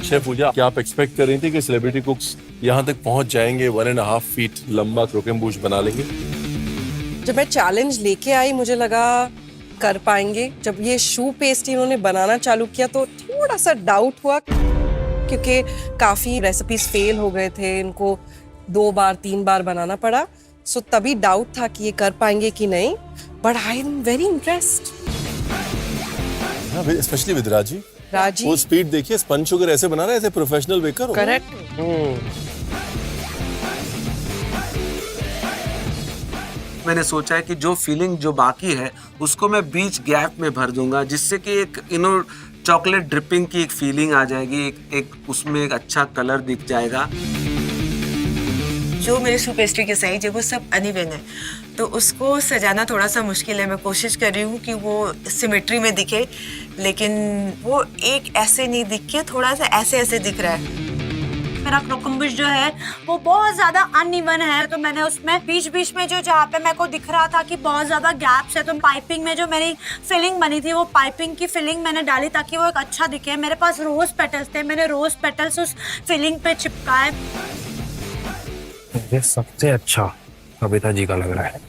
शेफ पूजा, क्या आप एक्सपेक्ट कर रही थी कि सेलिब्रिटी कुक्स यहाँ तक पहुंच जाएंगे, 1.5 फीट लंबा क्रोकम्बूश बना लेंगे? जब मैं चैलेंज लेके आई मुझे लगा कर पाएंगे। जब ये शू पेस्ट्री इन्होंने बनाना चालू किया तो थोड़ा सा डाउट हुआ, क्योंकि काफ़ी रेसिपीज फेल हो गए थे, इनको 2 बार 3 बार बनाना पड़ा। सो तभी डाउट था कि ये कर पाएंगे कि नहीं। But I am very impressed. Specially with राजी। वो स्पीड देखिए, स्पंज शुगर ऐसे बना रहा है ऐसे प्रोफेशनल बेकर हो। करेक्ट। मैंने सोचा है कि जो फीलिंग जो बाकी है उसको मैं बीच गैप में भर दूंगा, जिससे कि एक चॉकलेट ड्रिपिंग की एक फीलिंग आ जाएगी, एक उसमें एक अच्छा कलर दिख जाएगा। जो मेरे शू पेस्ट्री के साइज है वो सब अनइवन है, तो उसको सजाना थोड़ा सा मुश्किल है। मैं कोशिश कर रही हूँ कि वो सिमेट्री में दिखे, लेकिन वो एक ऐसे नहीं दिख के थोड़ा सा ऐसे ऐसे दिख रहा है। मेरा क्रोकम्बुश जो है वो बहुत ज्यादा अनइवन है, तो मैंने उसमें बीच बीच में जो जहाँ पे मेरे को दिख रहा था कि बहुत ज्यादा गैप्स है, तो पाइपिंग में जो मेरी फिलिंग बनी थी वो पाइपिंग की फिलिंग मैंने डाली ताकि वो एक अच्छा दिखे। मेरे पास रोज पेटल्स थे, मैंने रोज पेटल्स उस फिलिंग पे चिपकाए। ये सबसे अच्छा कविता जी का लग रहा है,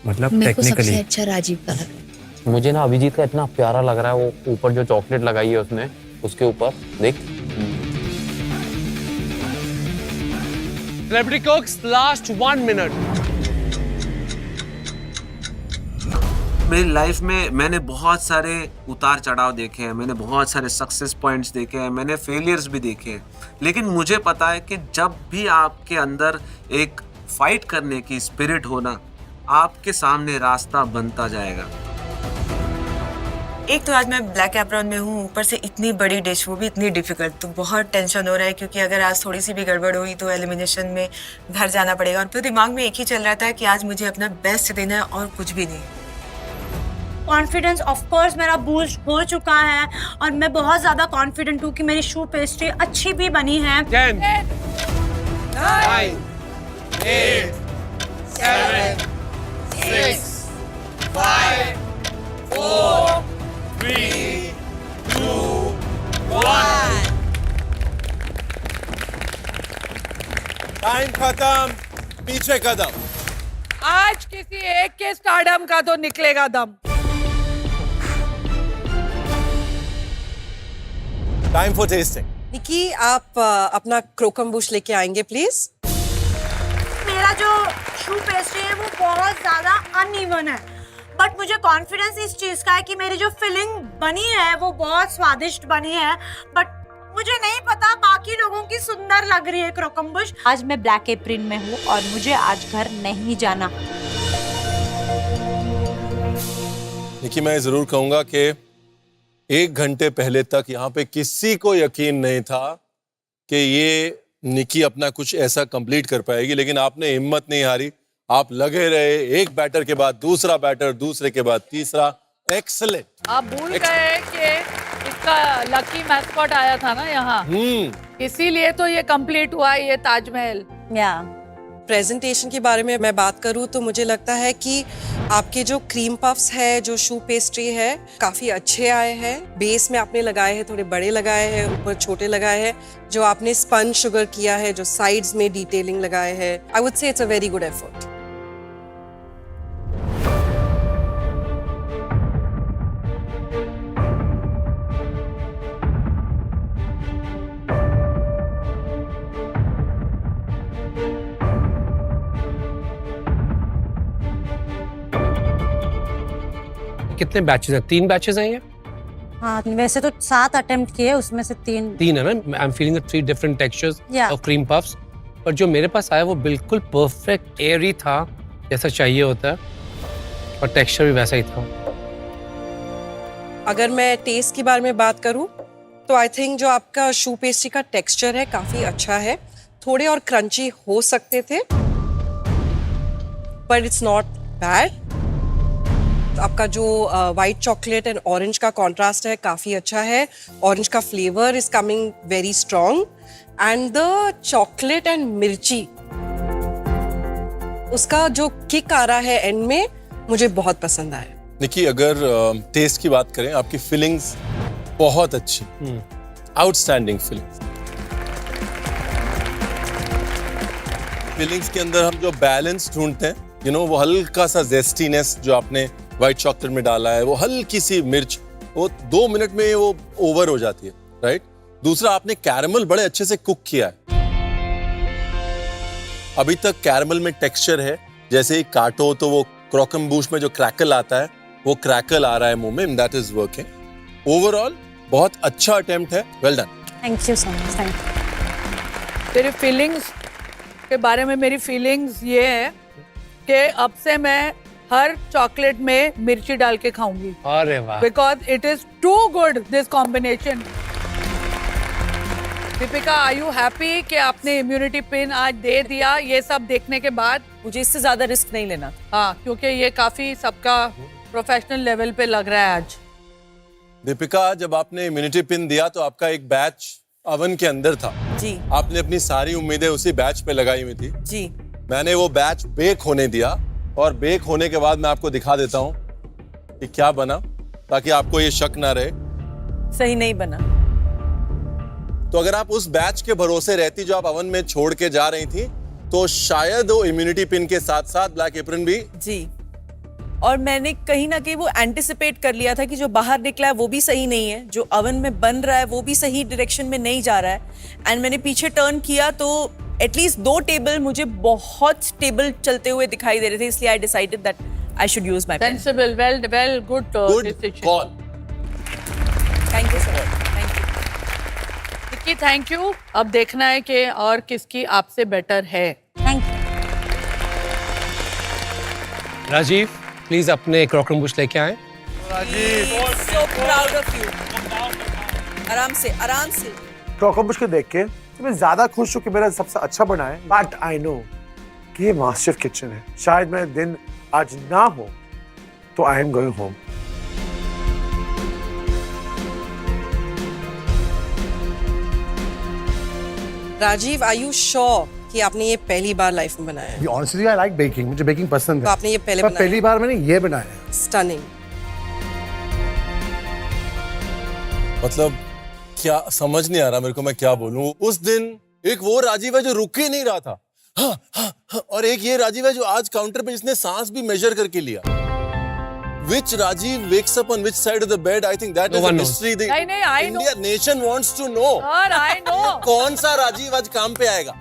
मतलब मेरे को टेक्निकली सबसे अच्छा राजीव का लग रहा है। मुझे ना अभिजीत का इतना प्यारा लग रहा है, वो ऊपर जो चॉकलेट लगाई है उसने, उसके ऊपर देख। Celebrity कुक्स, last 1 minute. मेरी लाइफ में मैंने बहुत सारे उतार चढ़ाव देखे हैं, मैंने बहुत सारे सक्सेस पॉइंट्स देखे हैं, मैंने फेलियर्स भी देखे हैं, लेकिन मुझे पता है कि जब भी आपके अंदर एक फाइट करने की स्पिरिट हो ना, आपके सामने रास्ता बनता जाएगा। एक तो आज मैं ब्लैक एप्रॉन में हूँ, ऊपर से इतनी बड़ी डिश, वो भी इतनी डिफिकल्ट, तो बहुत टेंशन हो रहा है क्योंकि अगर आज थोड़ी सी भी गड़बड़ हुई तो एलिमिनेशन में घर जाना पड़ेगा। और फिर दिमाग में एक ही चल रहा था कि आज मुझे अपना बेस्ट देना है और कुछ भी नहीं। कॉन्फिडेंस ऑफ कोर्स मेरा बूस्ट हो चुका है और मैं बहुत ज्यादा कॉन्फिडेंट हूँ कि मेरी शू पेस्ट्री अच्छी भी बनी है। 10 9 8 7 6 5 4 3 2 1 टाइम खत्म, पीछे कदम। आज किसी एक के स्टारडम का तो निकलेगा दम। Time for testing. निकी, आप अपना क्रोकम्बुश लेके आएंगे प्लीज। मेरा जो शू पेस्ट्री है वो बहुत ज्यादा अनइवन है, बट मुझे कॉन्फिडेंस इस चीज का है कि मेरी जो फिलिंग बनी है वो बहुत स्वादिष्ट बनी है। बट मुझे नहीं पता बाकी लोगों की सुंदर लग रही है क्रोकम्बुश। आज मैं ब्लैक एप्रिन में हूँ और मुझे आज घर नहीं जाना। निकी, मैं जरूर कहूंगा कि 1 घंटे पहले तक यहाँ पे किसी को यकीन नहीं था कि ये निकी अपना कुछ ऐसा कंप्लीट कर पाएगी, लेकिन आपने हिम्मत नहीं हारी। आप लगे रहे, एक बैटर के बाद दूसरा बैटर, दूसरे के बाद तीसरा। एक्सीलेंट। आप भूल गए कि इसका लकी मैस्कॉट आया था ना यहाँ, इसीलिए तो ये कंप्लीट हुआ ये ताजमहल। या प्रेजेंटेशन के बारे में मैं बात करूँ तो मुझे लगता है कि आपके जो क्रीम पफ्स है, जो शू पेस्ट्री है, काफी अच्छे आए हैं। बेस में आपने लगाए हैं, थोड़े बड़े लगाए हैं, ऊपर छोटे लगाए हैं। जो आपने स्पंज शुगर किया है, जो साइड्स में डिटेलिंग लगाए हैं, I would say it's a very good effort. कितने बैचेस हैं? 3 बैचेस हैं ये? हाँ, वैसे तो 7 अटेम्प्ट किए, उसमें से 3 है ना। I am feeling 3 different textures Yeah. Of cream puffs, पर जो मेरे पास आया वो बिल्कुल परफेक्ट एयरी था, जैसा चाहिए होता है, और टेक्सचर भी वैसा ही था। अगर मैं टेस्ट के बारे में बात करूं तो आई थिंक जो आपका शू पेस्ट्री का टेक्सचर है काफी अच्छा है। थोड़े और क्रंची हो सकते थे, बट इट्स नॉट बैड। आपका जो वाइट चॉकलेट एंड ऑरेंज का कॉन्ट्रास्ट है काफी अच्छा है। ऑरेंज का flavour is coming very strong and the chocolate and मिर्ची, उसका जो किक आ रहा है एंड में, मुझे बहुत पसंद आया। निकी, अगर टेस्ट की बात करें, आपकी फीलिंग्स बहुत अच्छी, आउटस्टैंडिंग फीलिंग्स। फीलिंग्स के अंदर हम जो बैलेंस ढूंढते हैं, वो हल्का सा जेस्टीनेस जो आपने व्हाइट चॉकलेट में डाला है, वो हल्की सी मिर्च, वो 2 मिनट में वो ओवर हो जाती है, राइट। दूसरा, आपने कैरमल बड़े अच्छे से कुक किया है। अभी तक कैरमल में टेक्सचर है, जैसे ही काटो तो वो क्रोकम्बूश में जो क्रैकल आता है, वो क्रैकल आ रहा है मुंह में, दैट इज वर्किंग। ओवरऑल बहुत अच्छा अटेम्प्ट है, well done. Thank you so much. Thank you. तेरी फीलिंग्स के बारे में मेरी फीलिंग्स ये है कि अब से मैं हर चॉकलेट में मिर्ची डाल के खाऊंगी। अरे वाह, because it is too good this combination. Deepika, are you happy कि आपने इम्यूनिटी पिन आज दे दिया? ये सब देखने के बाद मुझे इससे ज्यादा रिस्क नहीं लेना। हाँ, क्योंकि ये काफी सबका प्रोफेशनल लेवल पे लग रहा है आज। दीपिका, जब आपने इम्यूनिटी पिन दिया तो आपका एक बैच अवन के अंदर था जी। आपने अपनी सारी उम्मीदें उसी बैच पे लगाई हुई थी जी। मैंने वो बैच बेक होने दिया, और बेक होने के बाद मैं आपको दिखा देता हूँ कि क्या बना, ताकि आपको ये शक ना रहे। सही नहीं बना। तो अगर आप उस बैच के भरोसे रहती जो आप अवन में छोड़ के जा रही थी, तो शायद वो इम्यूनिटी पिन के साथ साथ ब्लैक एप्रन भी। जी, और मैंने कहीं ना कहीं वो एंटिसिपेट कर लिया था कि जो बाहर निकला है वो भी सही नहीं है, जो अवन में बन रहा है वो भी सही डायरेक्शन में नहीं जा रहा है। एंड मैंने पीछे टर्न किया तो एटलीस्ट 2 टेबल मुझे बहुत स्टेबल चलते हुए दिखाई दे रहे थे, इसलिए I decided that I should use my pen. Sensible, well good decision. Call. Thank you so much. Thank you Nikki, thank you. अब देखना है कि और किसकी आपसे बेटर है। Thank you. राजीव प्लीज अपने क्रॉकरम बुश लेके आए। So proud of you. आराम से, आराम से। क्रॉकरबुश को देख के तो मैं ज्यादा खुश हूँ कि मेरा सबसे अच्छा बना है, बट आई नो कि ये मास्टर किचन है। शायद मेरा दिन आज ना हो तो I am going home. Rajeev, are you sure कि आपने ये पहली बार लाइफ में बनाया है? ऑनेस्टली आई लाइक बेकिंग, मुझे बेकिंग पसंद है। तो आपने ये पहले पर बनाया पहली बार मैंने ये बनाया है। स्टनिंग। मतलब क्या समझ नहीं आ रहा मेरे को, मैं क्या बोलूं। उस दिन एक वो राजीव है जो रुक ही नहीं रहा था, हाँ, हाँ, हाँ, और एक ये राजीव है जो आज काउंटर पे जिसने सांस भी मेजर करके लिया। Which Rajiv wakes up on which side of the bed? I think that is a mystery. The नहीं, I know. India nation wants to know. Sir, I know. कौन सा राजीव आज काम पे आएगा?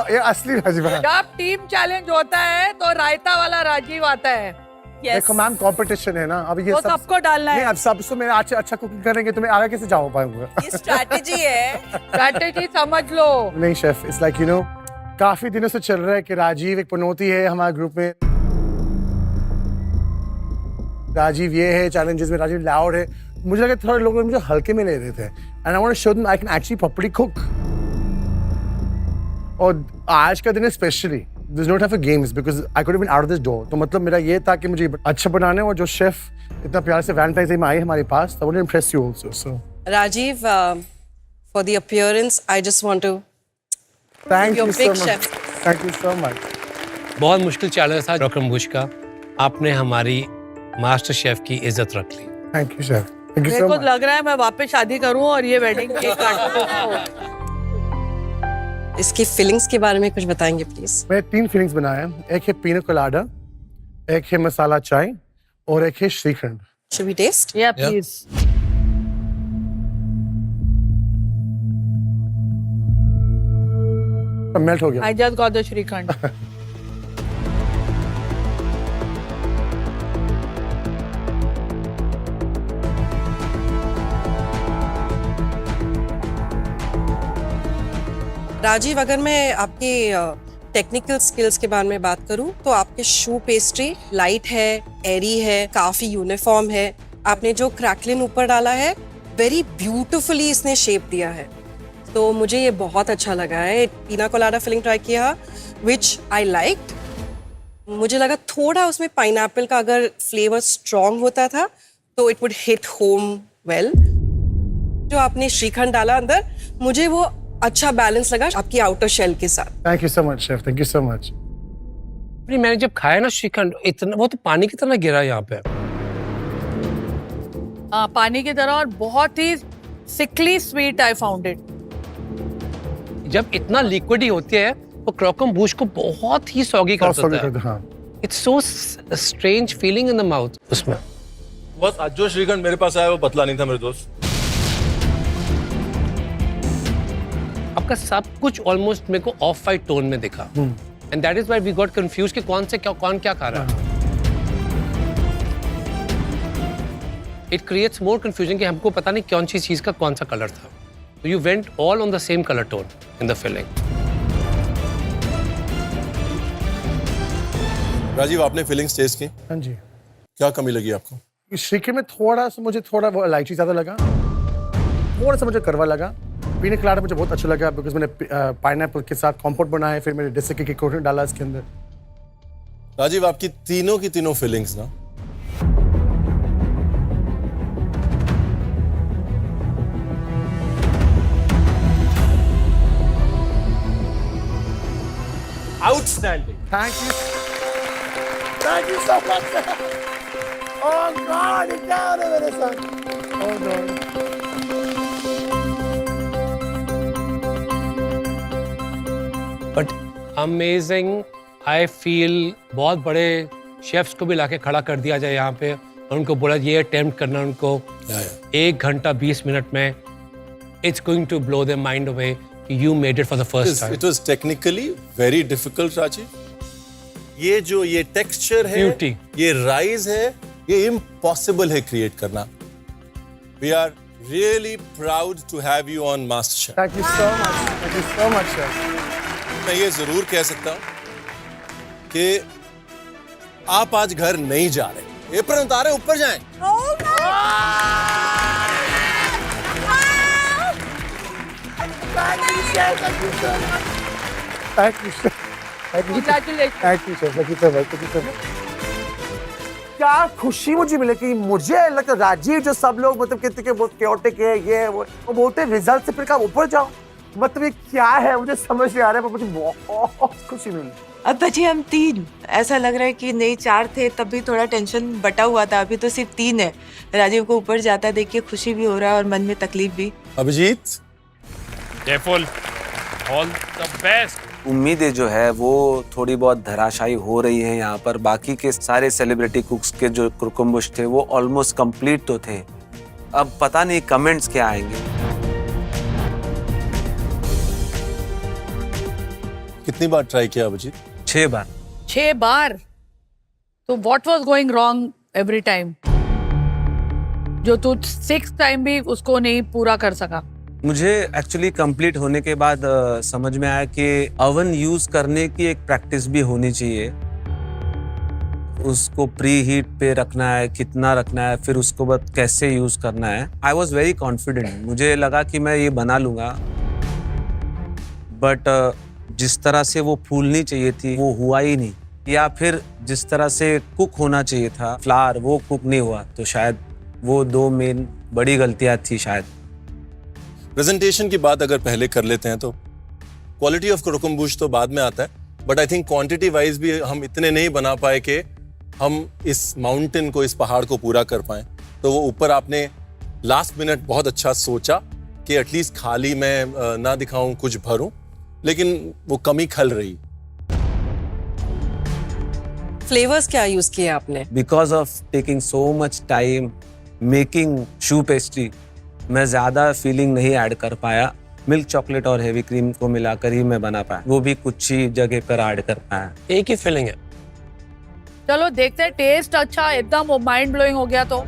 ये असली राजीव है। जब टीम चैलेंज होता है तो रायता वाला राजीव आता है। देखो मैम, कंपटीशन है ना, अब ये वो सबको डालना है। नहीं, अब सबसे मेरे अच्छा कुकिंग करेंगे तो मैं आगे कैसे जा पाऊंगा? ये स्ट्रैटेजी है। स्ट्रैटेजी समझ लो। नहीं chef, it's like you know, काफी दिनों से चल रहा है कि राजीव एक पनौती है हमारे ग्रुप में। राजीव ये है चैलेंजेस में, राजीव लाउड है। मुझे लगा थोड़े लोग मुझे हल्के में ले रहे थे, and I want to show them I can actually properly cook. और आज का दिन specially this not have games because I could have been out of this door. तो मतलब मेरा ये था कि मुझे अच्छा बनाना है, और जो शेफ इतना प्यार से वैलेंटाइंस डे में आए हमारे पास, I want to impress you also. So Rajiv, for the appearance I just want to thank You're you big so much. chef. Thank you so much. बहुत मुश्किल चैलेंज था क्रॉकरम बुश का, आपने हमारी मास्टर शेफ की इज्जत रख ली। Thank you chef, thank you मेरे सो को मच। लग रहा है मैं वापस शादी करूं और ये वेडिंग केक काटूं। इसकी फीलिंग्स के बारे में कुछ बताएंगे प्लीज? मैं 3 फीलिंग्स बनाए हैं। एक है पीना कोलाडा, एक है मसाला चाय, और एक है shrikhand. Should we taste? Yeah, please. Melt हो गया। I just got the shrikhand. Rajiv, अगर मैं आपके टेक्निकल स्किल्स के बारे में बात करूं तो आपके शू पेस्ट्री लाइट है, एरी है, काफी यूनिफॉर्म है। आपने जो क्रैकलिन ऊपर डाला है, वेरी ब्यूटिफुली इसने शेप दिया है, तो मुझे ये बहुत अच्छा लगा है। पीना कोलाडा फिलिंग ट्राई किया विच आई लाइक्ड। मुझे लगा थोड़ा उसमें पाइनएप्पल का अगर फ्लेवर स्ट्रॉन्ग होता था तो it would hit home well. जो आपने श्रीखंड डाला अंदर, मुझे वो अच्छा बैलेंस लगा आपकी आउटर शेल के साथ। Thank you so much chef, thank you so much. मैंने जब खाया ना श्रीखंड, इतना वो तो पानी की तरह गिरा यहाँ पे। हाँ, पानी की तरह, और बहुत ही सिकली स्वीट आई फाउंड इट। जब इतना लिक्विड ही होती है तो क्रॉकरम बुश को बहुत ही सॉगी कर देता है। हाँ। It's so strange feeling in the mouth उसमें। बस आज जो श्रीखंड मेरे पास आया वो पतला नहीं था मेरे दोस्त। आपका सब कुछ ऑलमोस्ट मेरे को ऑफ वाइट टोन में दिखा, and that is why we got confuse कि कौन क्या खा रहा है। इट क्रिएट्स मोर कंफ्यूजन कि हमको पता नहीं कौन सी चीज का कौन सा कलर था। So you went all on the same color tone in the filling. Rajiv, आपने फीलिंग्स टेस्ट की? हाँ जी। क्या कमी लगी आपको? श्रीखंड में थोड़ा सा मुझे वो इलायची ज्यादा लगा, थोड़ा सा मुझे करवा लगा। पीना कोलाडा मुझे बहुत अच्छा लगा बिकॉज मैंने पाइनएप्पल के साथ कॉम्पोट बनाया, फिर मैंने डेसिके की कोटिंग डाला इसके अंदर। राजीव, आपकी तीनों की तीनों फीलिंग्स ना Outstanding. Thank you. Thank you so much. Oh God, it's down over the sun. Oh no. But amazing. I feel बहुत बड़े शेफ्स को भी लाके खड़ा कर दिया जाए यहाँ पे और उनको बोला ये अटेम्प्ट करना उनको 1 घंटा 20 मिनट में। It's going to blow their mind away. You made it for the first time. It was technically very difficult, Rajiv. ये जो ये texture है, Beauty. ये rise है, ये impossible है create करना. We are really proud to have you on MasterChef. Thank you so much. Thank you so much, chef. मैं ये जरूर कह सकता हूँ कि आप आज घर नहीं जा रहे, एप्रन उतारे, ऊपर जाएं। क्या खुशी मुझे मिले कि मुझे लगता है राजीव जो सब लोग मतलब कहते कि बहुत chaotic है, ये वो बोलते हैं रिजल्ट से फिर कब ऊपर जाओ, मतलब ये क्या है मुझे समझ नहीं आ रहा है, पर मुझे बहुत खुशी मिली। अब बचे हम 3, ऐसा लग रहा है कि नहीं 4 थे तब भी थोड़ा टेंशन बटा हुआ था, अभी तो सिर्फ 3 है। राजीव को ऊपर जाता देख के खुशी भी हो रहा है और मन में तकलीफ भी। Abhijeet, joyful, all the best. उम्मीदें जो है वो थोड़ी बहुत धराशायी हो रही हैं यहाँ पर। बाकी के सारे सेलिब्रिटी कुक्स के जो कुरकुम्बुश थे वो ऑलमोस्ट कंप्लीट तो थे। अब पता नहीं कमेंट्स क्या आएंगे। कितनी बार ट्राई किया अभिजीत? 6 बार। 6 बार? तो what was going wrong every time जो तू 6th टाइम भी उसको नहीं पूरा कर सका? मुझे एक्चुअली कंप्लीट होने के बाद समझ में आया कि ओवन यूज करने की एक प्रैक्टिस भी होनी चाहिए। उसको प्री हीट पे रखना है, कितना रखना है, फिर उसको बाद कैसे यूज करना है। आई वॉज वेरी कॉन्फिडेंट, मुझे लगा कि मैं ये बना लूंगा, बट जिस तरह से वो फूलनी चाहिए थी वो हुआ ही नहीं, या फिर जिस तरह से कुक होना चाहिए था फ्लावर वो कुक नहीं हुआ। तो शायद वो 2 मेन बड़ी गलतियां थी शायद। प्रेजेंटेशन की बात अगर पहले कर लेते हैं तो क्वालिटी ऑफ कुरकुम्बुश तो बाद में आता है, but I think quantity wise भी हम इतने नहीं बना पाए कि हम इस माउंटेन को, इस पहाड़ को पूरा कर पाए। तो वो ऊपर आपने लास्ट मिनट बहुत अच्छा सोचा कि एटलीस्ट खाली मैं ना दिखाऊं, कुछ भरूं, लेकिन वो कमी खल रही। फ्लेवर्स क्या यूज किए आपने? Because of taking so much time making shoe pastry, मैं ज्यादा फीलिंग नहीं ऐड कर पाया। मिल्क चॉकलेट और हेवी क्रीम को मिलाकर ही मैं बना पाया, वो भी कुछ ही जगह पर ऐड कर पाया। एक ही फीलिंग है। चलो देखते हैं, टेस्ट अच्छा एकदम वो माइंड ब्लोइंग हो गया तो।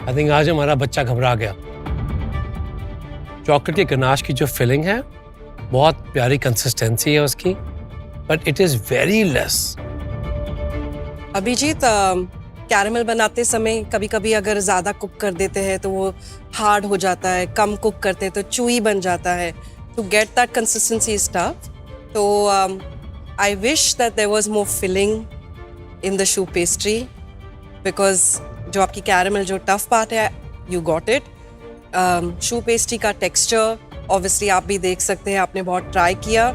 आई थिंक आज हमारा बच्चा घबरा गया। चॉकलेट की गनाश की जो फिलिंग है बहुत प्यारी कंसिस्टेंसी है उसकी, but it is very less. Abhijeet, caramel बनाते समय कभी कभी अगर ज़्यादा कुक कर देते हैं तो वो हार्ड हो जाता है, कम कुक करते हैं तो चूई बन जाता है। To get that consistency is tough. तो I wish that there was more filling in the शू पेस्ट्री, बिकॉज जो आपकी कैरेमल जो टफ पार्ट है यू गॉट इट। शू पेस्ट्री का टेक्सचर ऑब्वियसली आप भी देख सकते हैं, आपने बहुत ट्राई किया।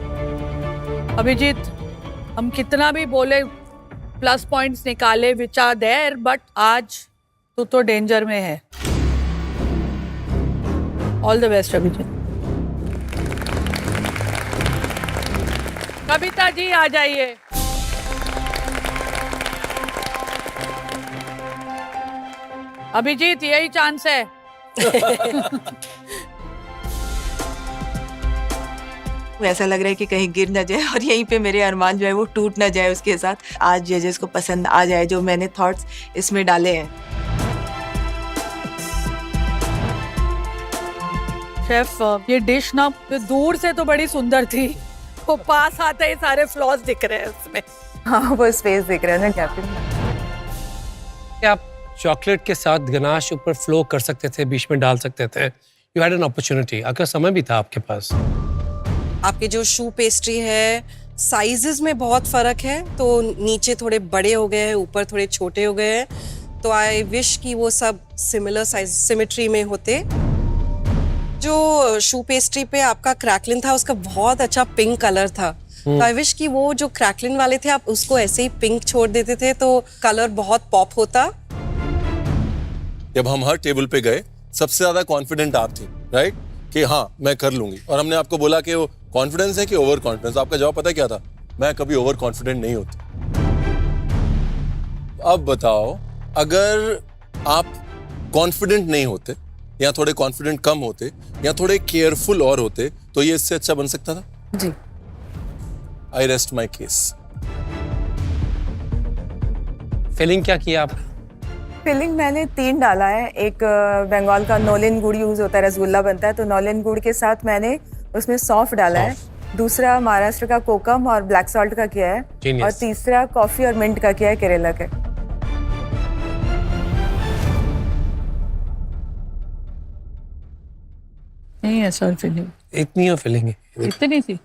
अभिजीत, हम कितना भी बोले प्लस पॉइंट्स निकाले विच आर देयर, बट आज तू तो डेंजर में है। All the best Abhijeet. Kavita ji आ जाइए। अभिजीत, यही चांस है। ऐसा लग रहा है कि कहीं गिर ना जाए और यहीं पे मेरे अरमान जो है वो टूट ना जाए उसके साथ। आज जजेस को पसंद आ जाए जो मैंने थॉट्स इसमें डाले हैं। शेफ, ये डिश ना दूर से तो बड़ी सुंदर थी, वो पास आते ही सारे फ्लॉज दिख रहे हैं उसमें। हाँ, वो स्पेस दिख रहा है ना कैप्टन। आप चॉकलेट के साथ गनाश ऊपर फ्लो कर सकते थे, बीच में डाल सकते थे। यू हैड एन अपॉर्चुनिटी, अगर समय भी था आपके पास। आपके जो शू पेस्ट्री है साइजेस में बहुत फर्क है, तो नीचे थोड़े बड़े हो गए हैं, ऊपर थोड़े छोटे हो गए हैं। तो आई विश कि वो सब सिमिलर साइज सिमेट्री में होते। जो शू पेस्ट्री पे आपका क्रैकलिन था उसका बहुत अच्छा पिंक कलर था, तो आई विश कि वो जो क्रैकलिन वाले थे आप उसको ऐसे ही पिंक छोड़ देते थे तो कलर बहुत पॉप होता। जब हम हर टेबल पे गए सबसे ज्यादा कॉन्फिडेंट आप थी, राइट, कि हाँ मैं कर लूंगी। और हमने आपको बोला कि वो कॉन्फिडेंस है कि ओवर कॉन्फिडेंस। आपका जवाब पता है क्या था? मैं कभी ओवर कॉन्फिडेंट नहीं होती। अब बताओ, अगर आप कॉन्फिडेंट नहीं होते, या थोड़े कॉन्फिडेंट कम होते या थोड़े केयरफुल और होते तो ये इससे अच्छा बन सकता था? जी। I rest my case. Filling क्या किया आप? फिलिंग मैंने 3 डाला है। एक बंगाल का नौलिन गुड़ यूज होता है, रसगुल्ला बनता है, तो नौलिन गुड़ के साथ मैंने उसमें सौंफ डाला है। दूसरा महाराष्ट्र का कोकम और ब्लैक सॉल्ट का किया है। Genius. और तीसरा कॉफी और मिंट का किया है, केरला के। नहीं है सर फिलिंग, इतनी हो फिलिंग है? इतनी सी।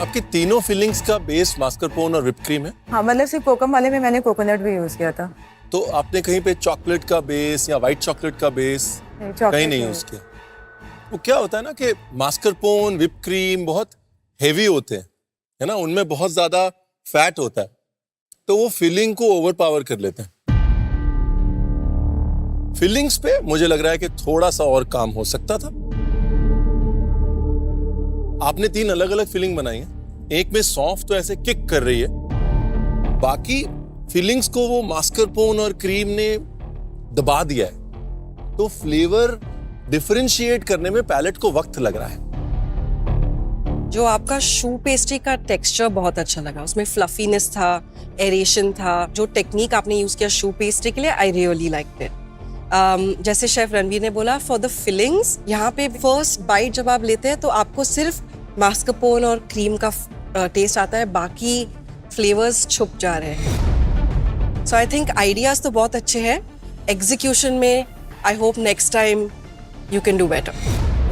आपकी तीनों फीलिंग्स का बेस मास्करपोन और whipped क्रीम है? हाँ, मतलब सिर्फ कोकम वाले में मैंने कोकोनट भी यूज किया था। तो आपने कहीं पे चॉकलेट का बेस या व्हाइट चॉकलेट का बेस कहीं नहीं यूज किया? वो क्या होता है ना कि मास्करपोन, whipped क्रीम बहुत हेवी होते हैं, है ना, उनमें बहुत ज्यादा फैट होता है, तो वो फिलिंग को ओवरपावर कर लेते हैं। फिलिंग्स पे मुझे लग रहा है कि थोड़ा सा और काम हो सकता था। आपने 3 अलग अलग फीलिंग बनाई है, एक में सौंफ तो ऐसे किक कर रही है, बाकी फीलिंग्स को वो मास्करपोन और क्रीम ने दबा दिया है, तो फ्लेवर डिफरेंशिएट करने में पैलेट को वक्त लग रहा है। जो आपका शू पेस्ट्री का टेक्सचर बहुत अच्छा लगा, उसमें फ्लफीनेस था, एरेशन था। जो टेक्निक आपने यूज किया शू पेस्ट्री के लिए, आई रियली लाइक्ड इट। जैसे शेफ रणवीर ने बोला, फॉर द फिलिंग्स, यहाँ पे फर्स्ट बाइट जब आप लेते हैं तो आपको सिर्फ मास्करपोन और क्रीम का टेस्ट आता है, बाकी फ्लेवर्स छुप जा रहे हैं। सो आई थिंक आइडियाज तो बहुत अच्छे हैं, एग्जीक्यूशन में I hope next time you can do better.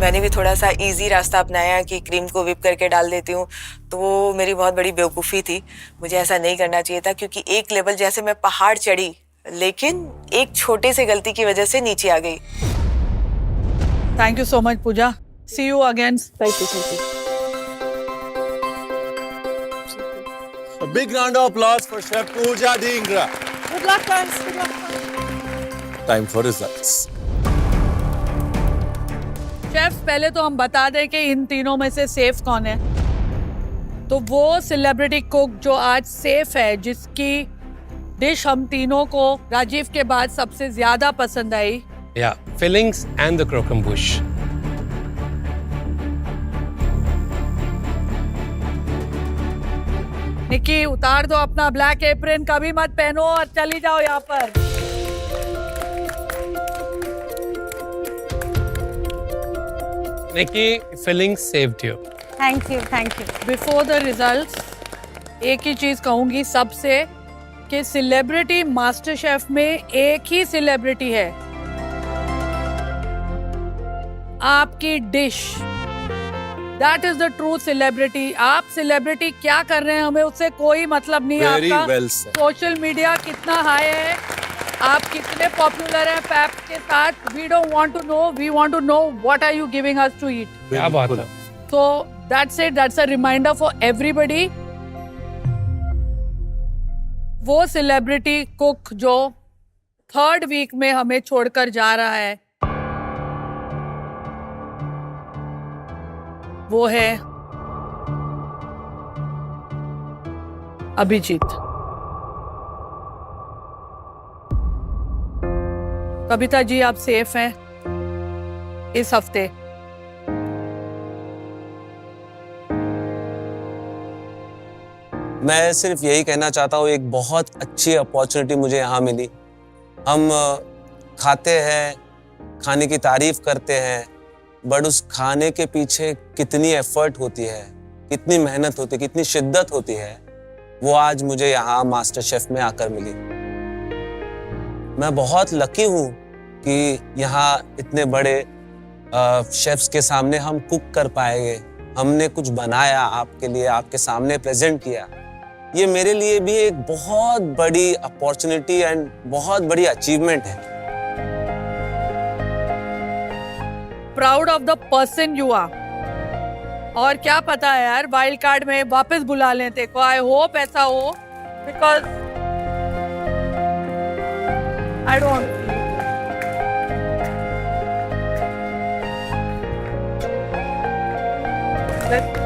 मैंने भी थोड़ा सा इजी रास्ता अपनाया कि क्रीम को whip करके डाल देती हूँ, तो वो मेरी बहुत बड़ी बेवकूफ़ी थी। मुझे ऐसा नहीं करना चाहिए था, क्योंकि एक लेवल जैसे मैं पहाड़ चढ़ी, लेकिन एक छोटे से गलती की वजह से नीचे आ गई। Thank you so much Pooja, see you again. Thank you. A big round of applause for Chef Pooja Dhingra. Good luck friends, good luck. Time for results. Chef, पहले तो हम बता दें कि इन तीनों में से सेफ कौन है। तो वो सेलिब्रिटी कुक जो आज सेफ है, जिसकी डिश हम तीनों को राजीव के बाद सबसे ज्यादा पसंद आई। या फिलिंग्स एंड द क्रोकमबुश। निक्की, उतार दो अपना ब्लैक एप्रन, कभी मत पहनो और चली जाओ यहाँ पर। Nikki, fillings saved you. Thank you, thank you. Before the results एक ही चीज कहूंगी सबसे, कि सेलिब्रिटी मास्टर शेफ में एक ही सेलिब्रिटी है, आपकी dish. That is the true celebrity. आप सेलिब्रिटी क्या कर रहे हैं, हमें उससे कोई मतलब नहीं है। Very आपका well said. सोशल मीडिया कितना हाई है, आप कितने पॉपुलर हैं पैप के साथ, we don't want to know, we want to know what are you giving us to eat. क्या बात है। So that's it, that's a reminder for everybody. वो सेलिब्रिटी कुक जो 3rd वीक में हमें छोड़कर जा रहा है, वो है अभिजीत। कविता जी, आप सेफ हैं इस हफ्ते। मैं सिर्फ यही कहना चाहता हूँ, एक बहुत अच्छी अपॉर्चुनिटी मुझे यहाँ मिली। हम खाते हैं, खाने की तारीफ करते हैं, बट उस खाने के पीछे कितनी एफर्ट होती है, कितनी मेहनत होती है, कितनी शिद्दत होती है, वो आज मुझे यहाँ मास्टर शेफ में आकर मिली। मैं बहुत लकी हूँ कि यहाँ इतने बड़े शेफ्स के सामने हम कुक कर पाएंगे। हमने कुछ बनाया आपके लिए, आपके सामने प्रेजेंट किया। ये मेरे लिए भी एक बहुत बड़ी अपॉर्चुनिटी एंड बहुत बड़ी अचीवमेंट है। Proud of the person you are. और क्या पता है यार, वाइल्ड कार्ड में वापस बुला लें तेरे को। आई होप ऐसा हो, बिकॉज आई डोंट जाते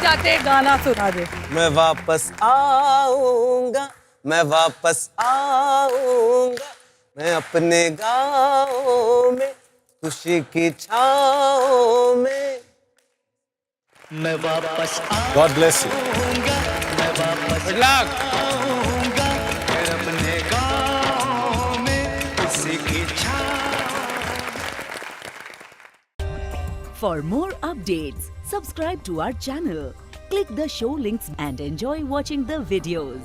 जाते गाना सुना दे। मैं वापस आऊंगा, मैं वापस आऊंगा, मैं अपने गाँव में खुशी की छाओ में। मैं वापस गॉड ब्लेस यू। मैं वापस गुड लक। आऊंगा, फिर अपने गाँव में किसी की For more updates, subscribe to our channel, click the show links and enjoy watching the videos.